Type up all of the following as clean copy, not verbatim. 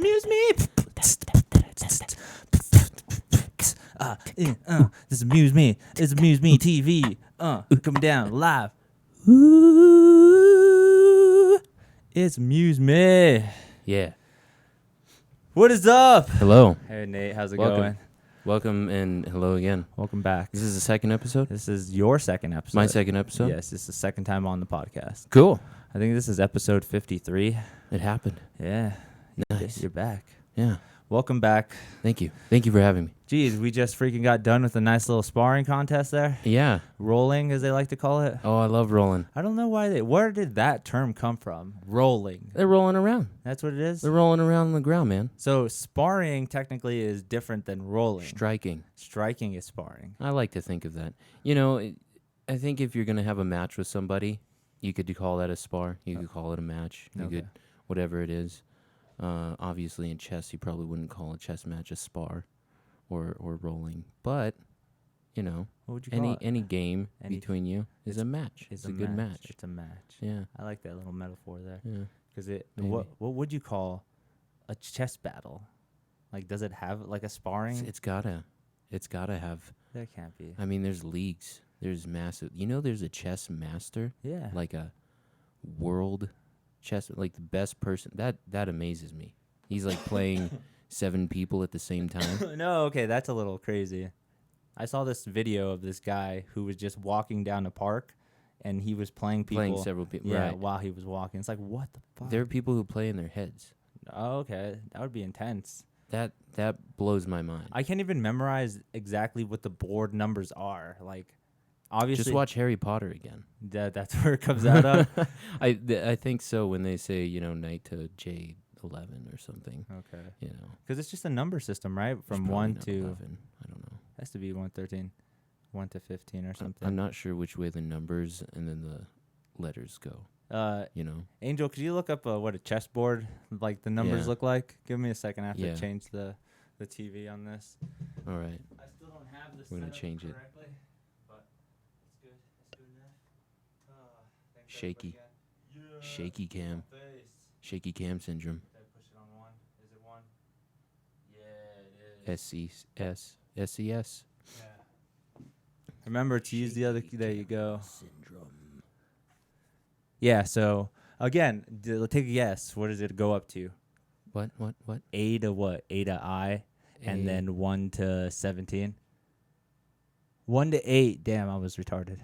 MuseMe. This is MuseMe. This is MuseMe TV. Coming down live. Ooh, it's MuseMe. Yeah. What is up? Hello. Hey Nate, how's it Welcome. going? Welcome and hello again. Welcome back. This is the second episode? This is your second episode. My second episode? Yes, this is the second time on the podcast. Cool. I think this is episode 53. It happened. Yeah. Nice. You're back. Yeah. Welcome back. Thank you. Thank you for having me. Geez, we just freaking got done with a nice little sparring contest there. Yeah. Rolling, as they like to call it. Oh, I love rolling. I don't know where did that term come from? Rolling. They're rolling around. That's what it is? They're rolling around on the ground, man. So sparring technically is different than rolling. Striking. Striking is sparring. I like to think of that. You know, I think if you're going to have a match with somebody, you could call that a spar. You could call it a match. You could, whatever it is. Obviously, in chess, you probably wouldn't call a chess match a spar or rolling. But, you know, What would you call it? any game between you is a match. It's a good match. It's a match. Yeah. I like that little metaphor there. Yeah. Because Maybe. what would you call a chess battle? Like, does it have like a sparring? It's gotta have. That can't be. I mean, there's leagues. There's massive. You know, there's a chess master, Yeah. like a world chess, like the best person. That amazes me. He's like playing 7 people at the same time. No, okay, that's a little crazy. I saw this video of this guy who was just walking down a park, and he was playing people. Playing several people. Yeah, Right. while he was walking. It's like, what the fuck? There are people who play in their heads. Oh, okay, that would be intense. That blows my mind. I can't even memorize exactly what the board numbers are. Like, obviously, Just watch Harry Potter again. That's where it comes out of. I think so when they say, you know, knight to J11 or something. Okay. You know, Because it's just a number system, right? It's From probably 1 not to 11. I don't know. has to be 113, 1 to 15 or something. I'm not sure which way the numbers and then the letters go. You know. Angel, could you look up what a chessboard, like the numbers Yeah. look like? Give me a second. I have Yeah. to change the TV on this. All right. I still don't have this We're gonna set up change it. correctly, but it's good. It's good enough. Thanks Shaky. everybody again. Shaky cam. Face. Shaky cam syndrome. Did I push it on 1? Is it 1? Yeah, it is. SES. Yeah. Remember to use the other key. There you go. Syndrome. Yeah, so again, take a guess. What does it go up to? What? A to what? A to I, and A. then 1 to 17. 1 to 8. Damn, I was retarded.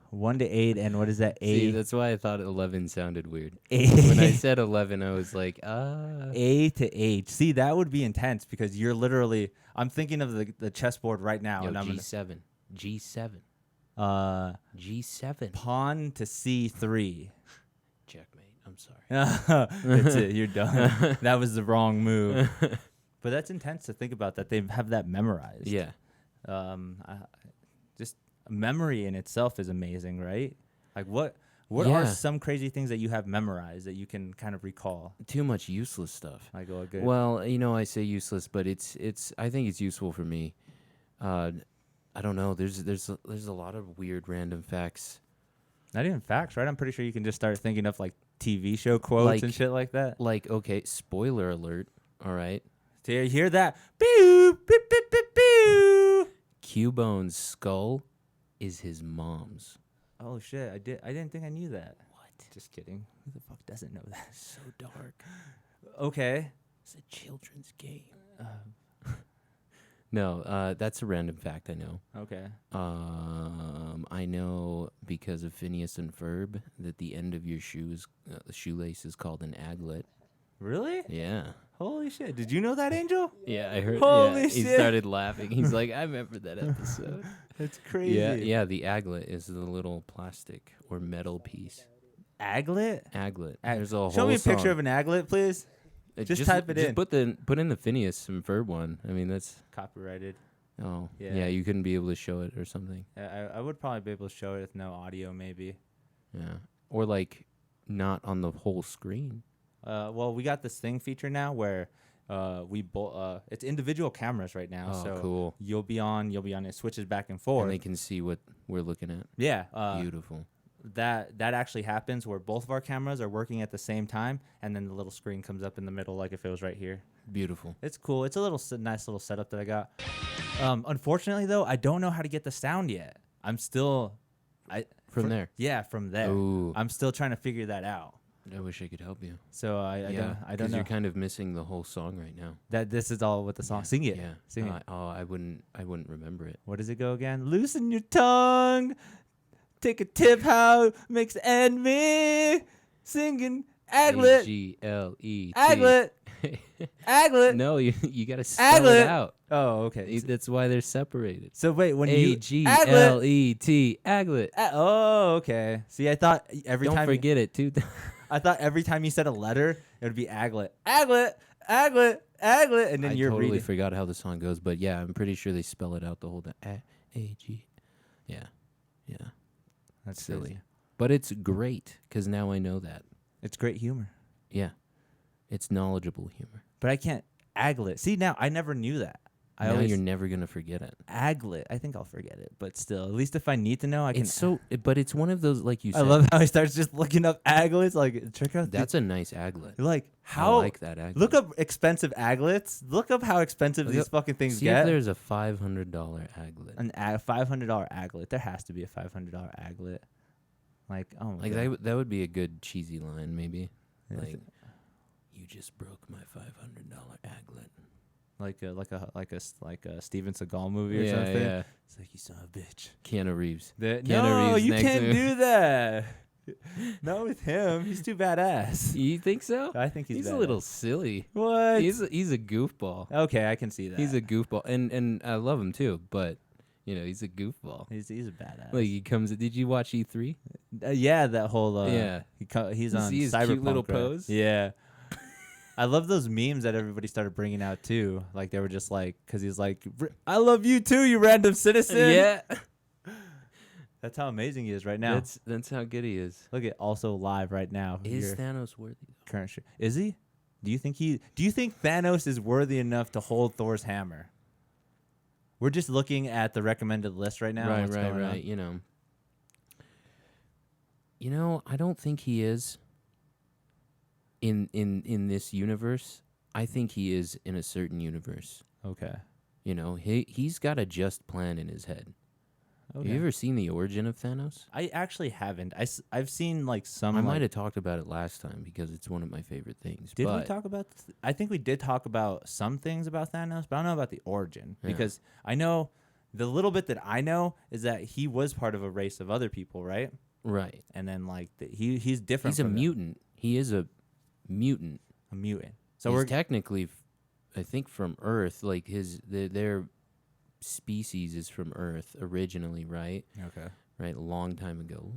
1 to 8, and what is that? See, A. that's why I thought 11 sounded weird. A. When I said 11, I was like, A to H. See, that would be intense because you're literally. I'm thinking of the chessboard right now, Yo, and I'm G7. G7. gonna, G7. pawn to C3. Checkmate. I'm sorry. That's it. You're done. That was the wrong move. But that's intense to think about that they have that memorized. Yeah. Just memory in itself is amazing, right? Like what Yeah. are some crazy things that you have memorized that you can kind of recall? Too much useless stuff. Like, oh, good. Well, you know, I say useless, but it's. I think it's useful for me. I don't know. There's a lot of weird random facts. Not even facts, right? I'm pretty sure you can just start thinking of like TV show quotes and shit like that. Like, okay, spoiler alert. All right. Do you hear that? Pew, pew, pew, pew, pew. Cubone's skull is his mom's. Oh shit! I didn't think I knew that. What? Just kidding. Who the fuck doesn't know that? So dark. Okay. It's a children's game. No, that's a random fact I know. Okay. I know because of Phineas and Ferb that the end of your shoelace is called an aglet. Really? Yeah. Holy shit! Did you know that, Angel? Yeah, I heard. Holy yeah, shit. He started laughing. He's like, I remember that episode. That's crazy. Yeah. The aglet is the little plastic or metal piece. Aglet? Aglet. There's a whole Show me a picture song. of an aglet, please. Just type it in. Put in the Phineas and Ferb one. I mean, that's Copyrighted. yeah. Yeah. You couldn't be able to show it or something. I would probably be able to show it with no audio, maybe. Yeah, or like not on the whole screen. Well, we got this thing feature now where it's individual cameras right now. Oh, so cool. You'll be on. It switches back and forth. And they can see what we're looking at. Yeah. Beautiful. that actually happens where both of our cameras are working at the same time, and then the little screen comes up in the middle like if it was right here. Beautiful. It's cool. It's a little nice little setup that I got. Unfortunately, though, I don't know how to get the sound yet. I'm still... From there? Yeah, from there. Ooh. I'm still trying to figure that out. I wish I could help you. So I don't know. Because you're kind of missing the whole song right now. That this is all with the song. Yeah. Sing it. Yeah. Sing it. Oh, I wouldn't remember it. What does it go again? Loosen your tongue. Take a tip how makes end me. Singing Aglet. Aglet. Aglet. Aglet. No, you got to spell Aglet. it out. Oh, okay. That's why they're separated. So wait, when Aglet. Aglet. Oh, okay. See, I thought every Don't time forget it too. I thought every time you said a letter, it would be Aglet. Aglet. Aglet. Aglet. And then I you're totally reading. forgot how the song goes, but yeah, I'm pretty sure they spell it out the whole time. A-G. Yeah. Yeah. That's Silly. crazy. But it's great because now I know that. It's great humor. Yeah. It's knowledgeable humor. But I can't Aglet. See, now I never knew that. Now you're never going to forget it. Aglet. I think I'll forget it, but still, at least if I need to know, I can. But it's one of those, like you said. I love how he starts just looking up aglets, like check out. That's a nice aglet. Like I how? like that aglet. Look up expensive aglets. Look up how expensive these fucking things See get. if there's a $500 aglet. An $500 aglet. There has to be a $500 aglet. Like like that would be a good cheesy line, maybe. Yeah, like, you just broke my $500 aglet. like a Steven Seagal movie or something. Yeah. It's like, you son of a bitch. Keanu Reeves. No, Reeves you next can't to me. do that. Not with him. He's too badass. You think so? I think he's a badass. little silly. What? He's a goofball. Okay, I can see that. He's a goofball, and I love him too. But he's a goofball. He's a badass. Like he comes. Did you watch E3? Yeah, that whole Yeah. He's You on see his Cyberpunk, cute little right? pose? Yeah. I love those memes that everybody started bringing out too. Like they were just like, because he's like, I love you too, you random citizen. Yeah. That's how amazing he is right now. That's how good he is. Look at also live right now. Is Your Thanos worthy? current shit? Is he? Do you think Thanos is worthy enough to hold Thor's hammer? We're just looking at the recommended list right now. Right. I don't think he is. In this universe, I think he is in a certain universe. Okay. He's got a just plan in his head. Okay. Have you ever seen the origin of Thanos? I actually haven't. I've seen like some. I might have talked about it last time because it's one of my favorite things. Did we talk about? I think we did talk about some things about Thanos, but I don't know about the origin because I know the little bit that I know is that he was part of a race of other people, right? Right. And then like he's different. He's a from them. mutant. He is a mutant. A mutant. So He's we're technically, I think, from Earth. Like their species is from Earth originally, right? okay. Right, a long time ago.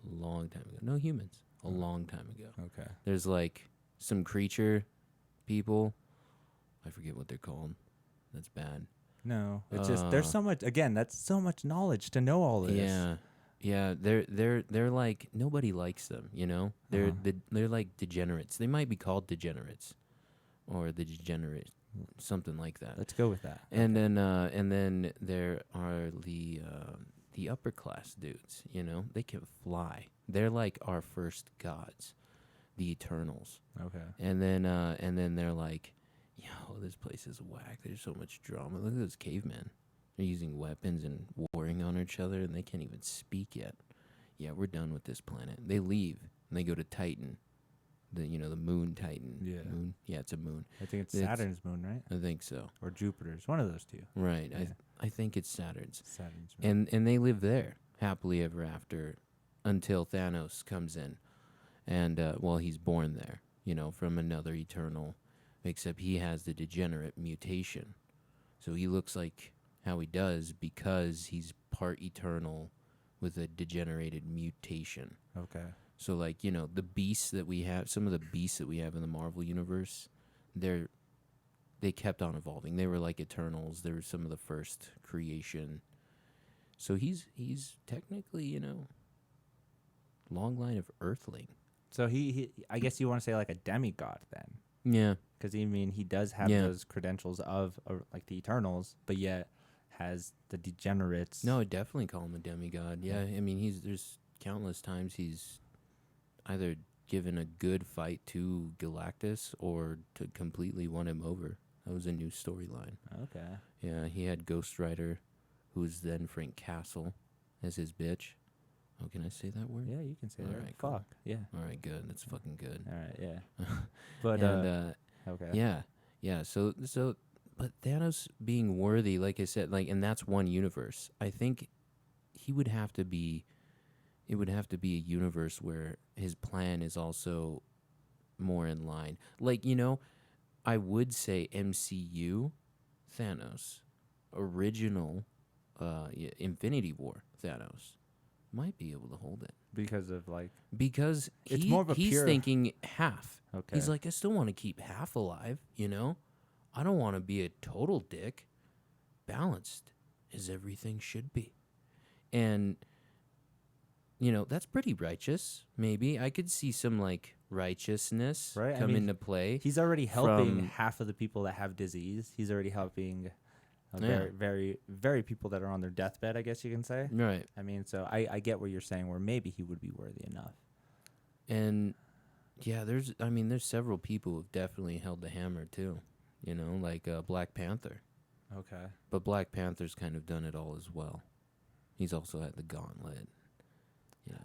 No humans. A long time ago. Okay. There's like some creature people. I forget what they're called. That's bad. No, it's just there's so much. Again, that's so much knowledge to know all this. Yeah. They're like nobody likes them. They're like degenerates. They might be called degenerates, or the degenerate, something like that. Let's go with that. And then there are the upper class dudes. They can fly. They're like our first gods, the Eternals. Okay. And then they're like, yo, this place is whack. There's so much drama. Look at those cavemen. They're using weapons and warring on each other, and they can't even speak yet. Yeah, we're done with this planet. They leave and they go to Titan. The moon Titan. Yeah. Moon? Yeah, it's a moon. I think it's Saturn's moon, right? I think so. Or Jupiter's. One of those two. Right. Yeah. I think it's Saturn's. Saturn's moon. And they live there happily ever after until Thanos comes in. And he's born there, from another Eternal, except he has the degenerate mutation. So he looks like how he does because he's part Eternal with a degenerated mutation. Okay. So like, the beasts that we have, some of the beasts that we have in the Marvel universe, they kept on evolving. They were like Eternals. They were some of the first creation. So he's technically, long line of Earthling. So he I guess you want to say like a demigod then. Yeah. Because he does have those credentials of like the Eternals, but yet has the degenerates. No, I definitely call him a demigod. Yeah, I mean, there's countless times he's either given a good fight to Galactus or to completely won him over. That was a new storyline. Okay. Yeah, he had Ghost Rider, who's then Frank Castle, as his bitch. Oh, can I say that word? Yeah, you can say All that. right, Fuck. cool. Yeah. All right, good. That's fucking good. All right. Yeah. But And okay. yeah. So, but Thanos being worthy, like I said, like, and that's one universe. I think he would have to be. It would have to be a universe where his plan is also more in line. Like, I would say MCU Thanos, original Infinity War Thanos, might be able to hold it. Because of like. Because It's more of a he's pure- thinking half. Okay. He's like, I still want to keep half alive, I don't want to be a total dick. Balanced as everything should be. And, that's pretty righteous, maybe. I could see some, like, righteousness Right, come into play. He's already helping from- half of the people that have disease. He's already helping Yeah. very, very, very people that are on their deathbed, I guess you can say. Right. I mean, so I get what you're saying, where maybe he would be worthy enough. And, yeah, there's several people who've definitely held the hammer, too. Like Black Panther. Okay. But Black Panther's kind of done it all as well. He's also had the gauntlet.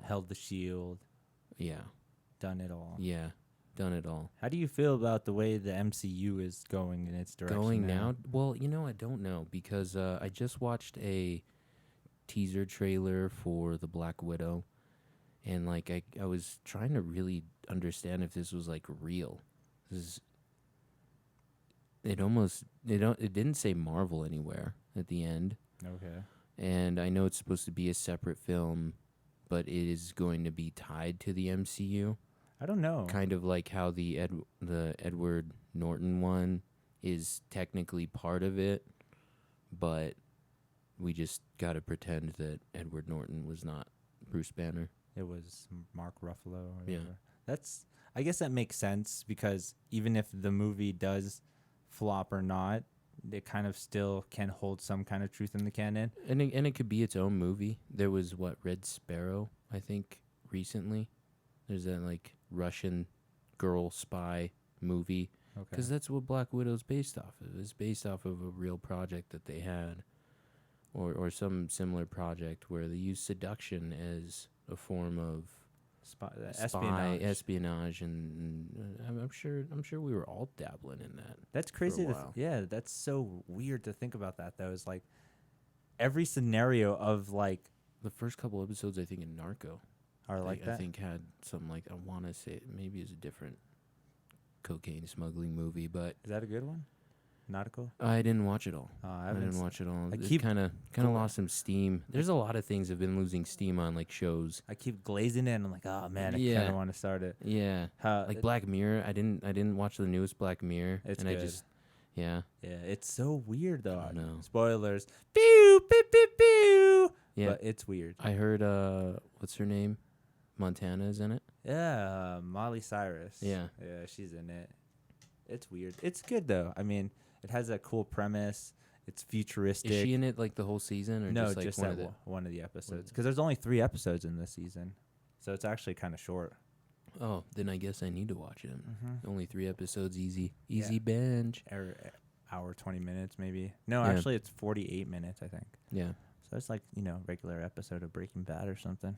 Held the shield, Yeah. done it all. Yeah. Done it all. How do you feel about the way the MCU is going in its direction Going now? Well, I don't know because I just watched a teaser trailer for the Black Widow, and like I was trying to really understand if this was like real. It didn't say Marvel anywhere at the end, Okay. and I know it's supposed to be a separate film, but it is going to be tied to the MCU. I don't know. Kind of like how the Edward Norton one is technically part of it, but we just got to pretend that Edward Norton was not Bruce Banner. It was Mark Ruffalo. Or Yeah. whatever. I guess that makes sense because even if the movie does flop or not, it kind of still can hold some kind of truth in the canon. And it could be its own movie. There was Red Sparrow, I think, recently. There's that like Russian girl spy movie. Okay. Because that's what Black Widow's based off of. It's based off of a real project that they had, or some similar project where they use seduction as a form of espionage, and I'm sure we were all dabbling in that. That's crazy. That's so weird to think about that though. Is like every scenario of like The first couple episodes, I think, in Narco, are like that. I think had something like, I want to say maybe it's a different cocaine smuggling movie, but Is that a good one? Nautical? I didn't watch it all. I I didn't watch it all. I It keep- kind of lost some steam. There's a lot of things that have been losing steam on like shows. I keep glazing it and I'm like, oh man, I Yeah. kind of want to start it. Yeah, like Black Mirror. I didn't watch the newest Black Mirror. It's and good. I just yeah. Yeah, it's so weird though. I know. Spoilers. Pew, pew, pew, pew. Yeah. But it's weird. I heard what's her name? Montana is in it. Yeah, Molly Cyrus. Yeah. Yeah, she's in it. It's weird. It's good though. I mean, it has a cool premise. It's futuristic. Is she in it like the whole season, or No, just like just one that of the? one of the episodes. Because there's only 3 episodes in this season, so it's actually kind of short. Oh, then I guess I need to watch it. Mm-hmm. Only 3 episodes, easy Yeah. binge. Hour 20 minutes maybe. No, Yeah. actually it's 48 minutes I think. Yeah, So it's like regular episode of Breaking Bad or something.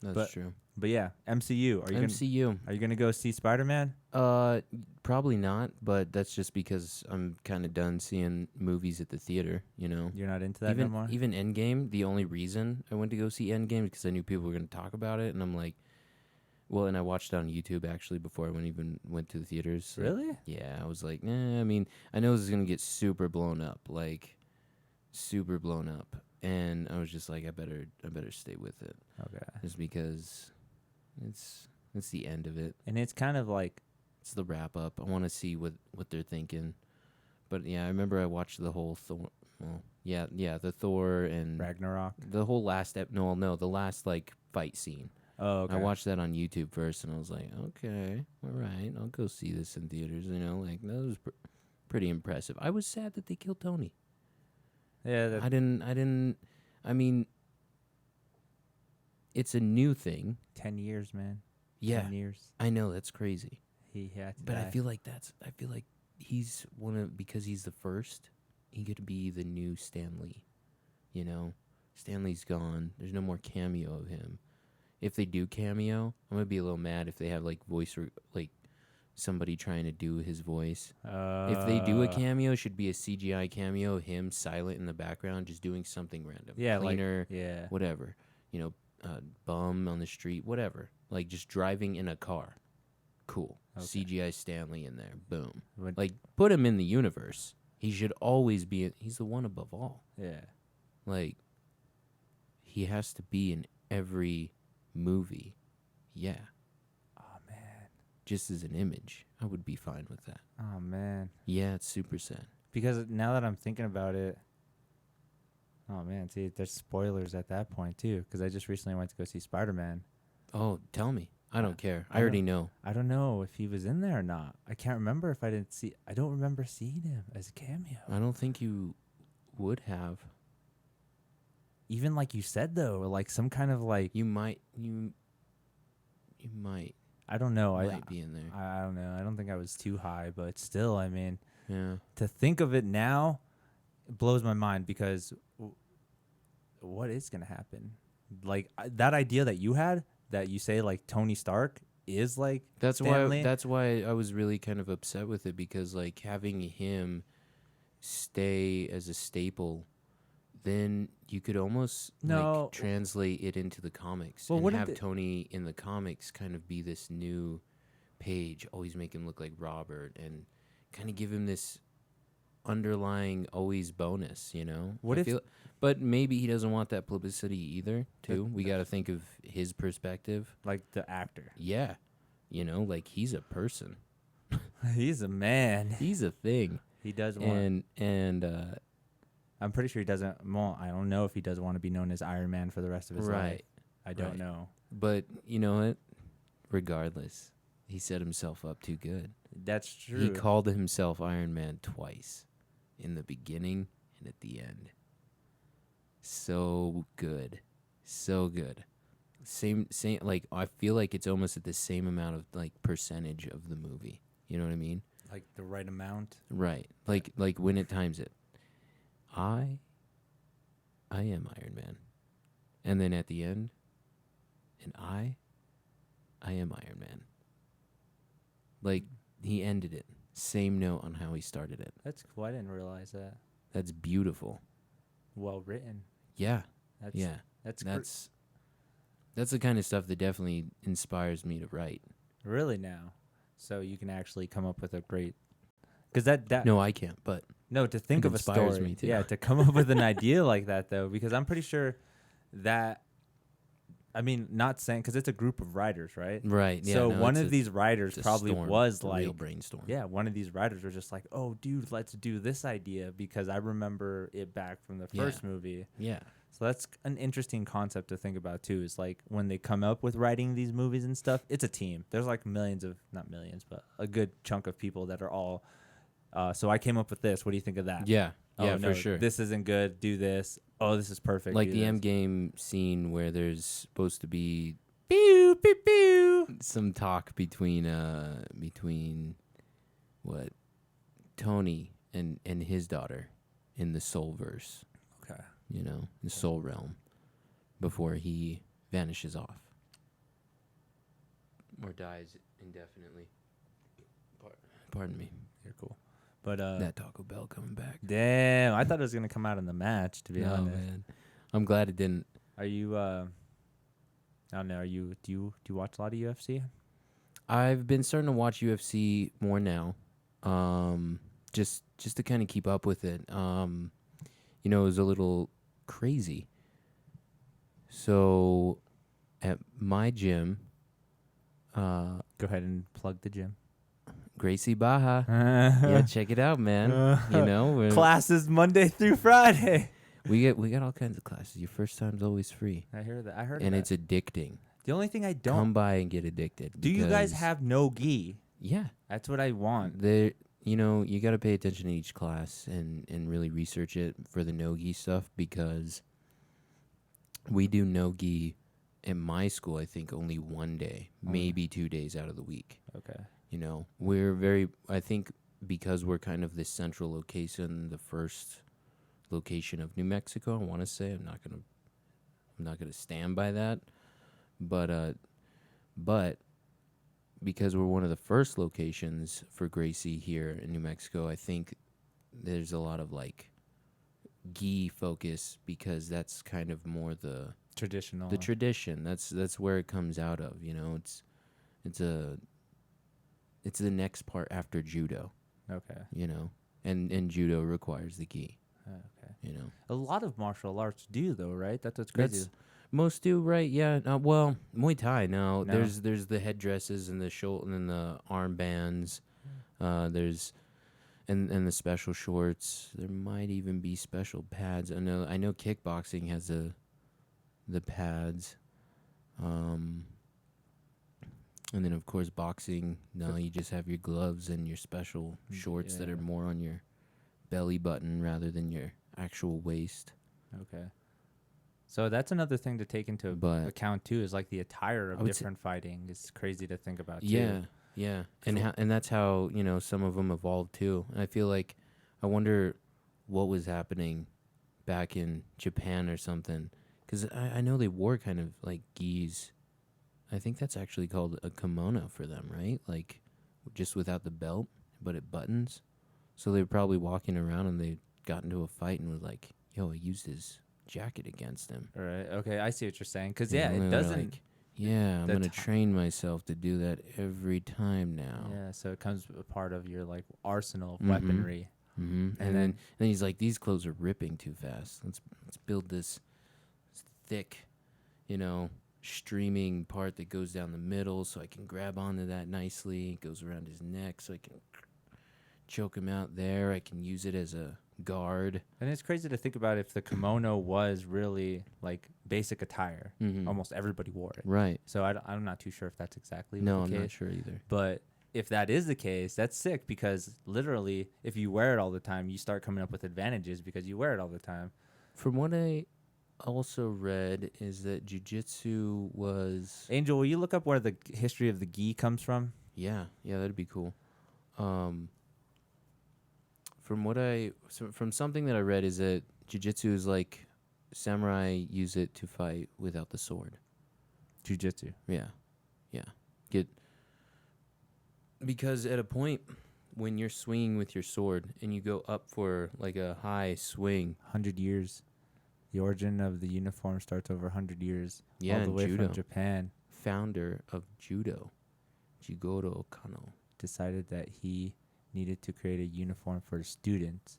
that's true. But yeah, MCU. Are you MCU. gonna go see Spider-Man? Probably not, but that's just because I'm kind of done seeing movies at the theater. You're not into that even no more. even Endgame. The only reason I went to go see Endgame is because I knew people were going to talk about it, and I'm like, well, and I watched it on YouTube actually before I went to the theaters. So Really? yeah, I was like, I mean, I know this is going to get super blown up, and I was just like, I better stay with it, Okay. just because it's the end of it. And it's kind of like It's the wrap up. I want to see what they're thinking. But yeah, I remember I watched the whole Thor. Well, yeah, the Thor and Ragnarok. the whole last the last like fight scene. Oh, okay. I watched that on YouTube first, and I was like, okay, all right, I'll go see this in theaters. Like that was pretty impressive. I was sad that they killed Tony. Yeah, I mean, it's a new thing. 10 years, man. Yeah. 10 years. I know, that's crazy. He had to But die. I feel like he's because he's the first, he could be the new Stan Lee. You know? Stanley's gone. There's no more cameo of him. If they do cameo, I'm gonna be a little mad if they have like like somebody trying to do his voice. If they do a cameo, it should be a CGI cameo of him silent in the background, just doing something random. Yeah, cleaner, yeah. whatever. You know, bum on the street, whatever. Like just driving in a car. Cool. Okay. CGI Stanley in there. Boom. When- Like put him in the universe. He should always be. He's the one above all. Yeah. Like he has to be in every movie. Yeah. Oh, man. Just as an image, I would be fine with that. Oh, man. Yeah, it's super sad. Because now that I'm thinking about it, oh, man. See, there's spoilers at that point, too. Because I just recently went to go see Spider-Man. Oh, tell me. I don't care. I I already know. I don't know if he was in there or not. I can't remember if I didn't see. I don't remember seeing him as a cameo. I don't think you would have. Even like you said, though, like some kind of like. You might. You might. I don't know. Might be in there. I don't know. I don't think I was too high, but still, I mean, Yeah. to think of it now, it blows my mind because what is gonna happen? Like that idea that you had, that you say like Tony Stark is like That's Stanley. why. That's why I was really kind of upset with it, because like having him stay as a staple, then you could almost like translate it into the comics and have Tony in the comics kind of be this new Page, always make him look like Robert, and kind of give him this underlying always bonus, you know? But maybe he doesn't want that publicity either, too. We got to think of his perspective. Like the actor. Yeah. You know, like he's a person. He's a man. He's a thing. He does want. And I'm pretty sure he doesn't. Well, I don't know if he does want to be known as Iron Man for the rest of his life. I don't know. But you know what? Regardless, he set himself up too good. That's true. He called himself Iron Man twice, in the beginning and at the end. So good. So good. Same like I feel like it's almost at the same amount of like percentage of the movie. You know what I mean? Like the right amount. Right. Like when it times it. I am Iron Man. And then at the end, and I am Iron Man. Like he ended it. Same note on how he started it. That's cool. I didn't realize that. That's beautiful. Well written. Yeah. That's the kind of stuff that definitely inspires me to write. Really now. So you can actually come up with a great. Because that. No, I can't. But no, to think of a inspires story. me too. Yeah, to come up with an idea like that though, because I'm pretty sure that. I mean, not saying because it's a group of writers, right? Right. Yeah, so one of these writers probably was like real brainstorm. Yeah, one of these writers was just like, "Oh, dude, let's do this idea because I remember it back from the first movie." Yeah. So that's an interesting concept to think about too. Is like when they come up with writing these movies and stuff, it's a team. There's like not millions, but a good chunk of people that are all. So I came up with this. What do you think of that? Yeah. Oh, yeah, no, for sure. This isn't good. Do this. Oh, this is perfect. Like the Endgame scene where there's supposed to be pew pew pew some talk between what Tony and his daughter in the Soul verse. Okay. You know, the Soul realm before he vanishes off or dies indefinitely. Pardon me. You're cool. But that Taco Bell coming back. Damn, I thought it was gonna come out in the match. To be honest, man, I'm glad it didn't. Are you? I don't know. Are you? Do you watch a lot of UFC? I've been starting to watch UFC more now, just to kind of keep up with it. You know, it was a little crazy. So, at my gym, go ahead and plug the gym. Gracie Baja. Yeah, check it out, man. You know, classes Monday through Friday. We got all kinds of classes. Your first time's always free. I heard that. I heard. And that. it's addicting. The only thing I don't come by and get addicted. Do you guys have no gi? Yeah, that's what I want. You you got to pay attention to each class and really research it for the no-gi stuff, because we do no-gi at my school, I think, only one day, maybe 2 days out of the week. Okay. I think because we're kind of the central location, the first location of New Mexico, I want to say. I'm not gonna stand by that. But because we're one of the first locations for Gracie here in New Mexico, I think there's a lot of like gi focus, because that's kind of more the tradition. That's where it comes out of. It's the next part after judo. Okay. And judo requires the gi. Okay. A lot of martial arts do, though, right? That's what's crazy. Most do, right? Yeah. Well, Muay Thai now. No. There's the headdresses and the shoulder and the armbands. There's and the special shorts. There might even be special pads. I know kickboxing has the pads. And then of course boxing. No, you just have your gloves and your special shorts that are more on your belly button rather than your actual waist. Okay. So that's another thing to take into account too, is like the attire of different fighting is crazy to think about too. Yeah. And that's how, some of them evolved too. And I feel like, I wonder what was happening back in Japan or something. Because I know they wore kind of like gis. I think that's actually called a kimono for them, right? Like just without the belt, but it buttons. So they were probably walking around and they got into a fight and was like, yo, I used his jacket against him. All right. Okay. I see what you're saying. Because, it doesn't. Like, I'm going to train myself to do that every time now. Yeah. So it comes a part of your like arsenal of weaponry. Mm-hmm. And then he's like, these clothes are ripping too fast. Let's build this thick, streaming part that goes down the middle so I can grab onto that nicely. It goes around his neck so I can choke him out there. I can use it as a guard. And it's crazy to think about if the kimono was really like basic attire. Almost everybody wore it. Right. So I'm not too sure if that's exactly the case. I'm not sure either. But if that is the case, that's sick, because literally if you wear it all the time, you start coming up with advantages because you wear it all the time. From what I also read is that jiu-jitsu was... Angel, will you look up where the history of the gi comes from? Yeah, that'd be cool. From something that I read is that jiu-jitsu is like samurai use it to fight without the sword. Jiu-jitsu. Yeah. Because at a point when you're swinging with your sword and you go up for like a high swing, 100 years. The origin of the uniform starts over 100 years. Yeah, all the way judo. from Japan. Founder of judo, Jigoro Kano, decided that he needed to create a uniform for students,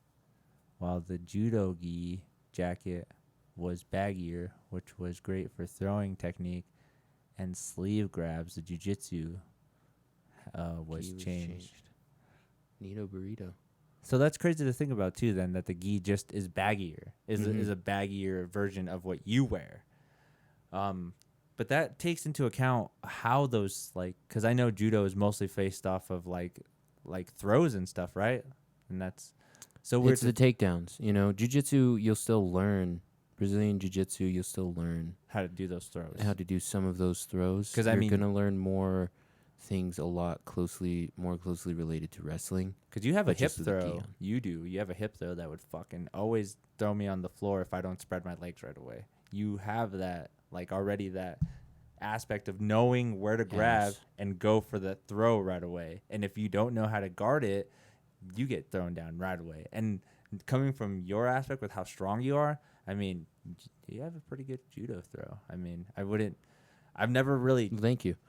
while the judo gi jacket was baggier, which was great for throwing technique, and sleeve grabs. The jiu-jitsu was changed. Neato burrito. So that's crazy to think about too. Then that the gi just is baggier, is a baggier version of what you wear. But that takes into account how those because I know judo is mostly based off of like throws and stuff, right? And that's so weird. It's the takedowns. Jiu-jitsu you'll still learn. Brazilian jiu-jitsu you'll still learn how to do those throws. How to do some of those throws. Because you're gonna learn more things more closely related to wrestling. Because you have a hip throw. You do. You have a hip throw that would fucking always throw me on the floor if I don't spread my legs right away. You have that, already that aspect of knowing where to grab and go for the throw right away. And if you don't know how to guard it, you get thrown down right away. And coming from your aspect with how strong you are, I mean, you have a pretty good judo throw. I mean, I've never really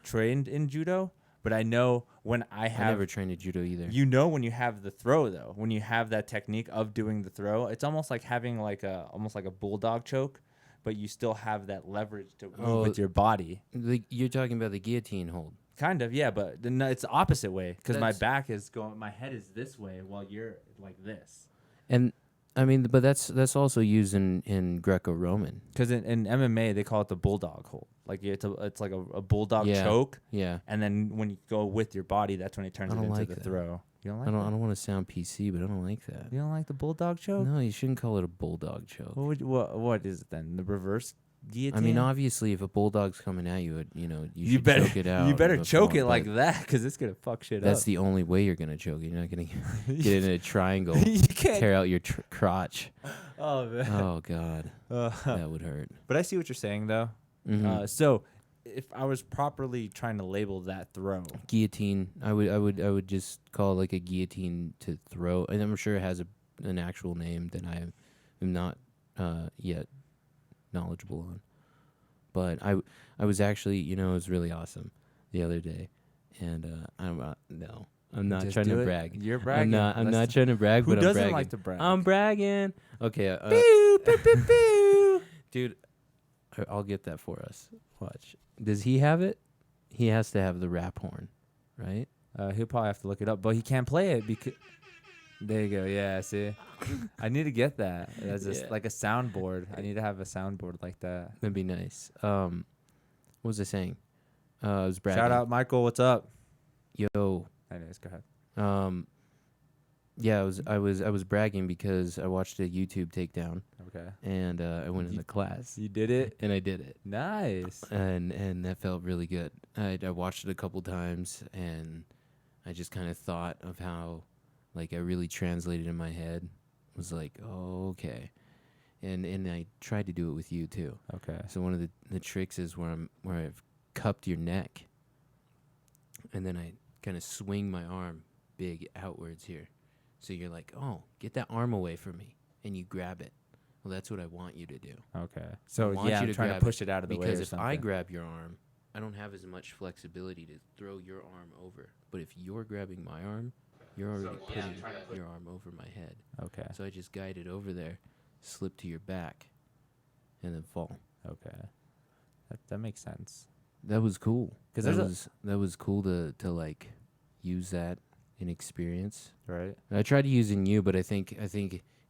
trained in judo. But I know when I never trained at judo either. When you have the throw, though, when you have that technique of doing the throw, it's almost like having almost like a bulldog choke, but you still have that leverage to move with your body. You're talking about the guillotine hold. Kind of, yeah, but it's the opposite way because my back is going, my head is this way while you're like this. And I mean, but that's also used in Greco-Roman. Because in MMA they call it the bulldog hold. Like it's like a bulldog choke. Yeah. And then when you go with your body, that's when it turns it into the throw. You don't like I that? don't want to sound PC, but I don't like that. You don't like the bulldog choke? No, you shouldn't call it a bulldog choke. What is it then? The reverse guillotine? I mean, obviously, if a bulldog's coming at you, you you should better choke it out. You better in a choke form, it like but that, because it's gonna fuck shit That's up. the only way you're gonna choke. You're not gonna get in a triangle, You can't. tear out your crotch. Oh man. Oh God, that would hurt. But I see what you're saying though. Mhm. So if I was properly trying to label that throw, Guillotine. I would just call it like a guillotine to throw, and I'm sure it has an actual name that I am not yet knowledgeable on. But I was actually, it was really awesome the other day, and I'm not Just trying do to it. brag. You're bragging. I'm not trying to brag, Who but I'm doesn't bragging. like to brag? I'm bragging. Okay, Pew, pew, pew, pew. dude, I'll get that for us. Watch. Does he have it? He has to have the rap horn, right? He'll probably have to look it up, but he can't play it because. There you go. Yeah, see, I need to get that as like a soundboard. I need to have a soundboard like that. That'd be nice. What was I saying? I was bragging. Shout out, Michael. What's up? Yo. Anyways, go ahead. Yeah, I was bragging because I watched a YouTube takedown Okay. and I went into class You did it. and I did it. Nice. And that felt really good. I watched it a couple times and I just kind of thought of how like I really translated in my head. It was like, oh, okay. And I tried to do it with you too. Okay. So one of the tricks is where I've cupped your neck and then I kind of swing my arm big outwards here. So you're like, oh, get that arm away from me, and you grab it. Well, that's what I want you to do. Okay. So want yeah, you I'm to trying grab to push it out of the way. Because Or if something. I grab your arm, I don't have as much flexibility to throw your arm over. But if you're grabbing my arm, you're already putting your arm over my head. Okay. So I just guide it over there, slip to your back, and then fall. Okay. That makes sense. That was cool. 'Cause That was cool to like use that in experience. Right. I tried to use in you, but I think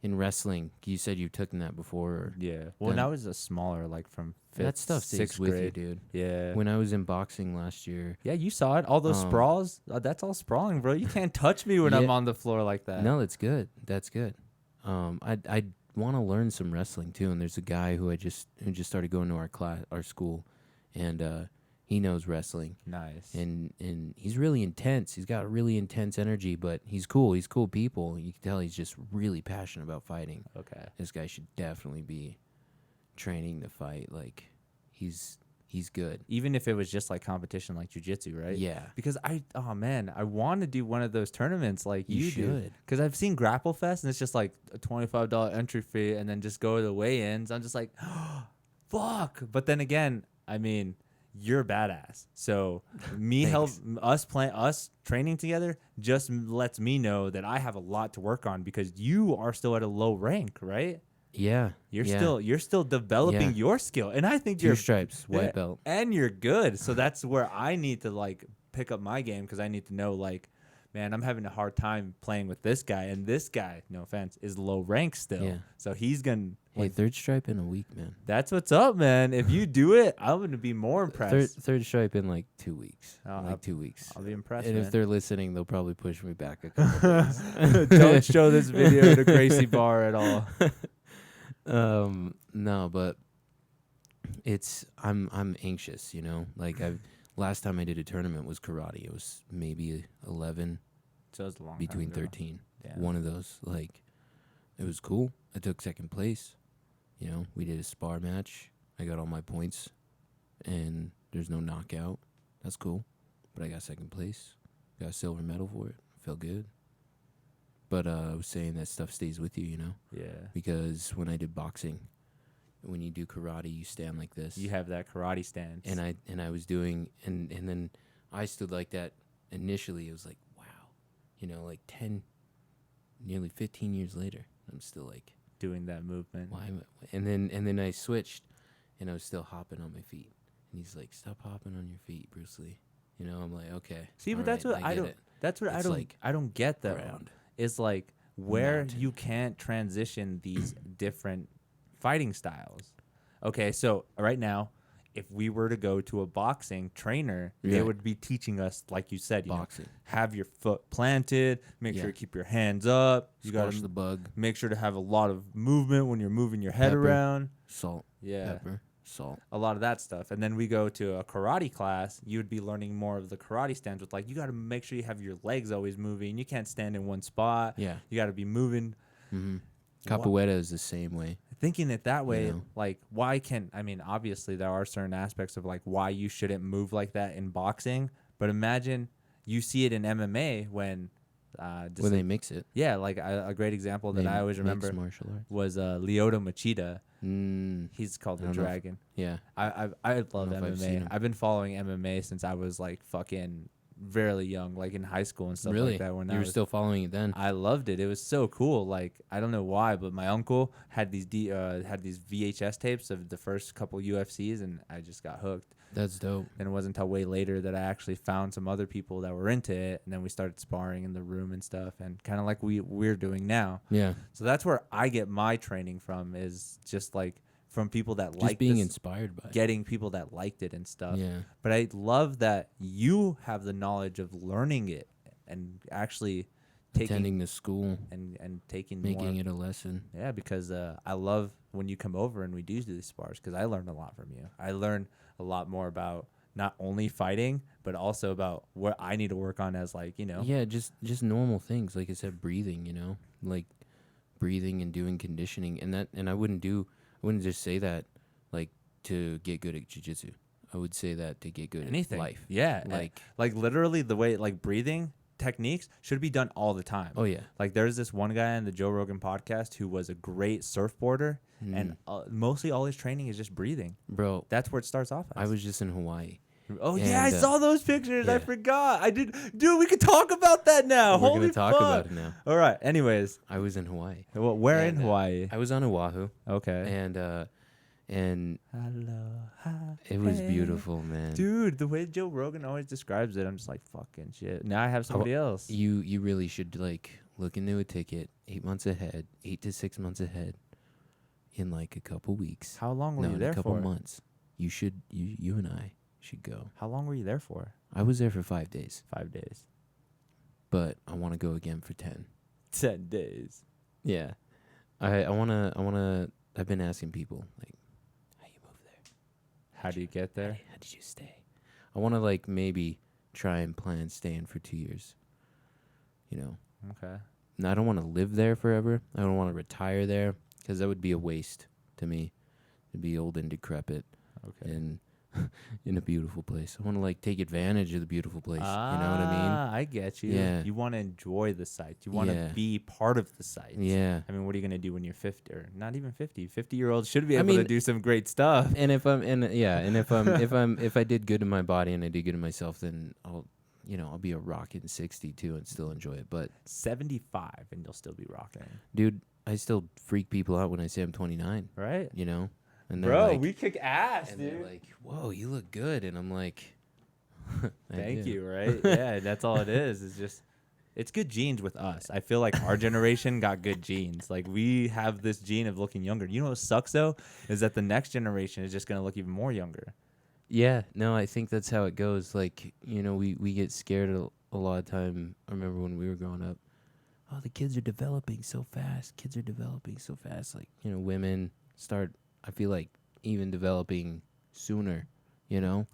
in wrestling, you said you've taken that before. Or Yeah. Well, Then- now was a smaller, like from fifth, that stuff stays sixth with grade. you, dude. Yeah. When I was in boxing last year, Yeah, you saw it. All those sprawls. That's all sprawling, bro. You can't touch me when I'm Yeah. on the floor like that. no, that's good. That's good. I want to learn some wrestling too. And there's a guy who just started going to our school, and he knows wrestling. Nice. And he's really intense. He's got really intense energy, but he's cool. He's cool people. You can tell he's just really passionate about fighting. Okay. This guy should definitely be training to fight. Like he's good. Even if it was just like competition, like jujitsu, right? Yeah. Because I want to do one of those tournaments like You you do. should. Because I've seen Grapple Fest and it's just like a $25 entry fee and then just go to the weigh-ins. I'm just like, fuck. But then again, I mean, you're badass. So us training together just lets me know that I have a lot to work on because you are still at a low rank, right? Yeah. You're still developing Yeah. your skill, and I think 2 you're stripes, white yeah, belt. and you're good. So that's where I need to like pick up my game because I need to know like, man, I'm having a hard time playing with this guy, and this guy, no offense, is low rank still. Yeah. So he's gonna. Hey, 3rd stripe in a week, man. That's what's up, man. If you do it, I'm gonna be more impressed. Third stripe in like 2 weeks. Oh, 2 weeks. I'll be impressed. And Man. if they're listening, they'll probably push me back a couple days. Don't show this video to Gracie Barr at all. No, but I'm anxious, Like last time I did a tournament was karate. It was maybe 11 So it's a long between time ago. 13. Yeah. One of those, like, it was cool. I took 2nd place. We did a spar match. I got all my points, and there's no knockout. That's cool. But I got 2nd place. Got a silver medal for it. Felt good. But I was saying that stuff stays with you, Yeah. Because when I did boxing, when you do karate, you stand like this. You have that karate stance. And I was doing, and then I stood like that initially. It was like, wow, like 10, nearly 15 years later, I'm still like doing that movement. why? And then I switched, and I was still hopping on my feet. And he's like, stop hopping on your feet, Bruce Lee. I'm like, okay. See, but all that's right, what I get don't. it. That's what It's like I don't get though. ground. Is like where Mountain. you can't transition these different fighting styles. Okay, so right now, if we were to go to a boxing trainer, they would be teaching us, like you said, boxing. Have your foot planted, make sure to keep your hands up. You got to the bug. Make sure to have a lot of movement when you're moving your head around. Salt. Yeah. Pepper. Salt. A lot of that stuff. And then we go to a karate class, you would be learning more of the karate stance with, like, you got to make sure you have your legs always moving. You can't stand in one spot. Yeah. You got to be moving. Mm-hmm. Capoeira is the same way. Thinking it that way, like, why can't, I mean, obviously there are certain aspects of, like, why you shouldn't move like that in boxing. But imagine you see it in MMA when they mix it. Yeah, like a great example that I always remember was Lyoto Machida. He's called the Dragon. Yeah. I love MMA. I've been following MMA since I was like fucking fairly young, like in high school and stuff like that. When you were still following it then? I loved it. It was so cool. Like, I don't know why, but my uncle had these VHS tapes of the first couple UFCs, and I just got hooked. That's dope. And it wasn't until way later that I actually found some other people that were into it, and then we started sparring in the room and stuff, and kind of like we're doing now. Yeah. So that's where I get my training from, is just like from people that just like being inspired by getting people that liked it and stuff. Yeah. But I love that you have the knowledge of learning it and actually attending the school and making it a lesson. Yeah, because I love when you come over and we do these spars, because I learned a lot from you. I learned a lot more about not only fighting, but also about what I need to work on as, like, Yeah, just normal things. Like I said, breathing, like breathing and doing conditioning. And I wouldn't just say that like to get good at jiu-jitsu. I would say that to get good at life. Yeah. Like literally the way, like, breathing techniques should be done all the time. Oh, yeah. Like, there's this one guy on the Joe Rogan podcast who was a great surfboarder, and mostly all his training is just breathing. Bro. That's where it starts off as. I was just in Hawaii. Oh, yeah, I saw those pictures. Yeah. I forgot. Dude, we could talk about that now. We're going to talk about it now. All right. Anyways. I was in Hawaii. Well, where in Hawaii? I was on Oahu. Okay. And it was beautiful, man. Dude, the way Joe Rogan always describes it, I'm just like, fucking shit. Now I have somebody else. You really should, like, look into a ticket 8 to 6 months ahead in like a couple weeks. How long were you there for? A couple months. You and I should go. How long were you there for? I was there for 5 days. 5 days. But I want to go again for 10. 10 days. Yeah. I want to I've been asking people, like, how you move there? How do you get there? How did you stay? I want to, like, maybe try and plan staying for 2 years. Okay. And I don't want to live there forever. I don't want to retire there, because that would be a waste to me, to be old and decrepit. Okay. And in a beautiful place. I want to, like, take advantage of the beautiful place. You know what I mean? I get you. Yeah. You want to enjoy the site. You want to be part of the site. Yeah. I mean, what are you going to do when you're 50 or not even 50? 50-year-olds should be able to do some great stuff. And if if I did good in my body and I did good in myself, then I'll be a rockin' 62 and still enjoy it. But 75 and you'll still be rocking. Dude, I still freak people out when I say I'm 29. Right? And bro, like, we kick ass, and dude. They're like, whoa, you look good. And I'm like, thank you, right? Yeah, that's all it is. It's just, it's good genes with us. I feel like our generation got good genes. Like, we have this gene of looking younger. You know what sucks, though? Is that the next generation is just going to look even more younger. Yeah, no, I think that's how it goes. Like, we get scared a lot of time. I remember when we were growing up, oh, the kids are developing so fast. Like, women start, I feel like, even developing sooner, Now.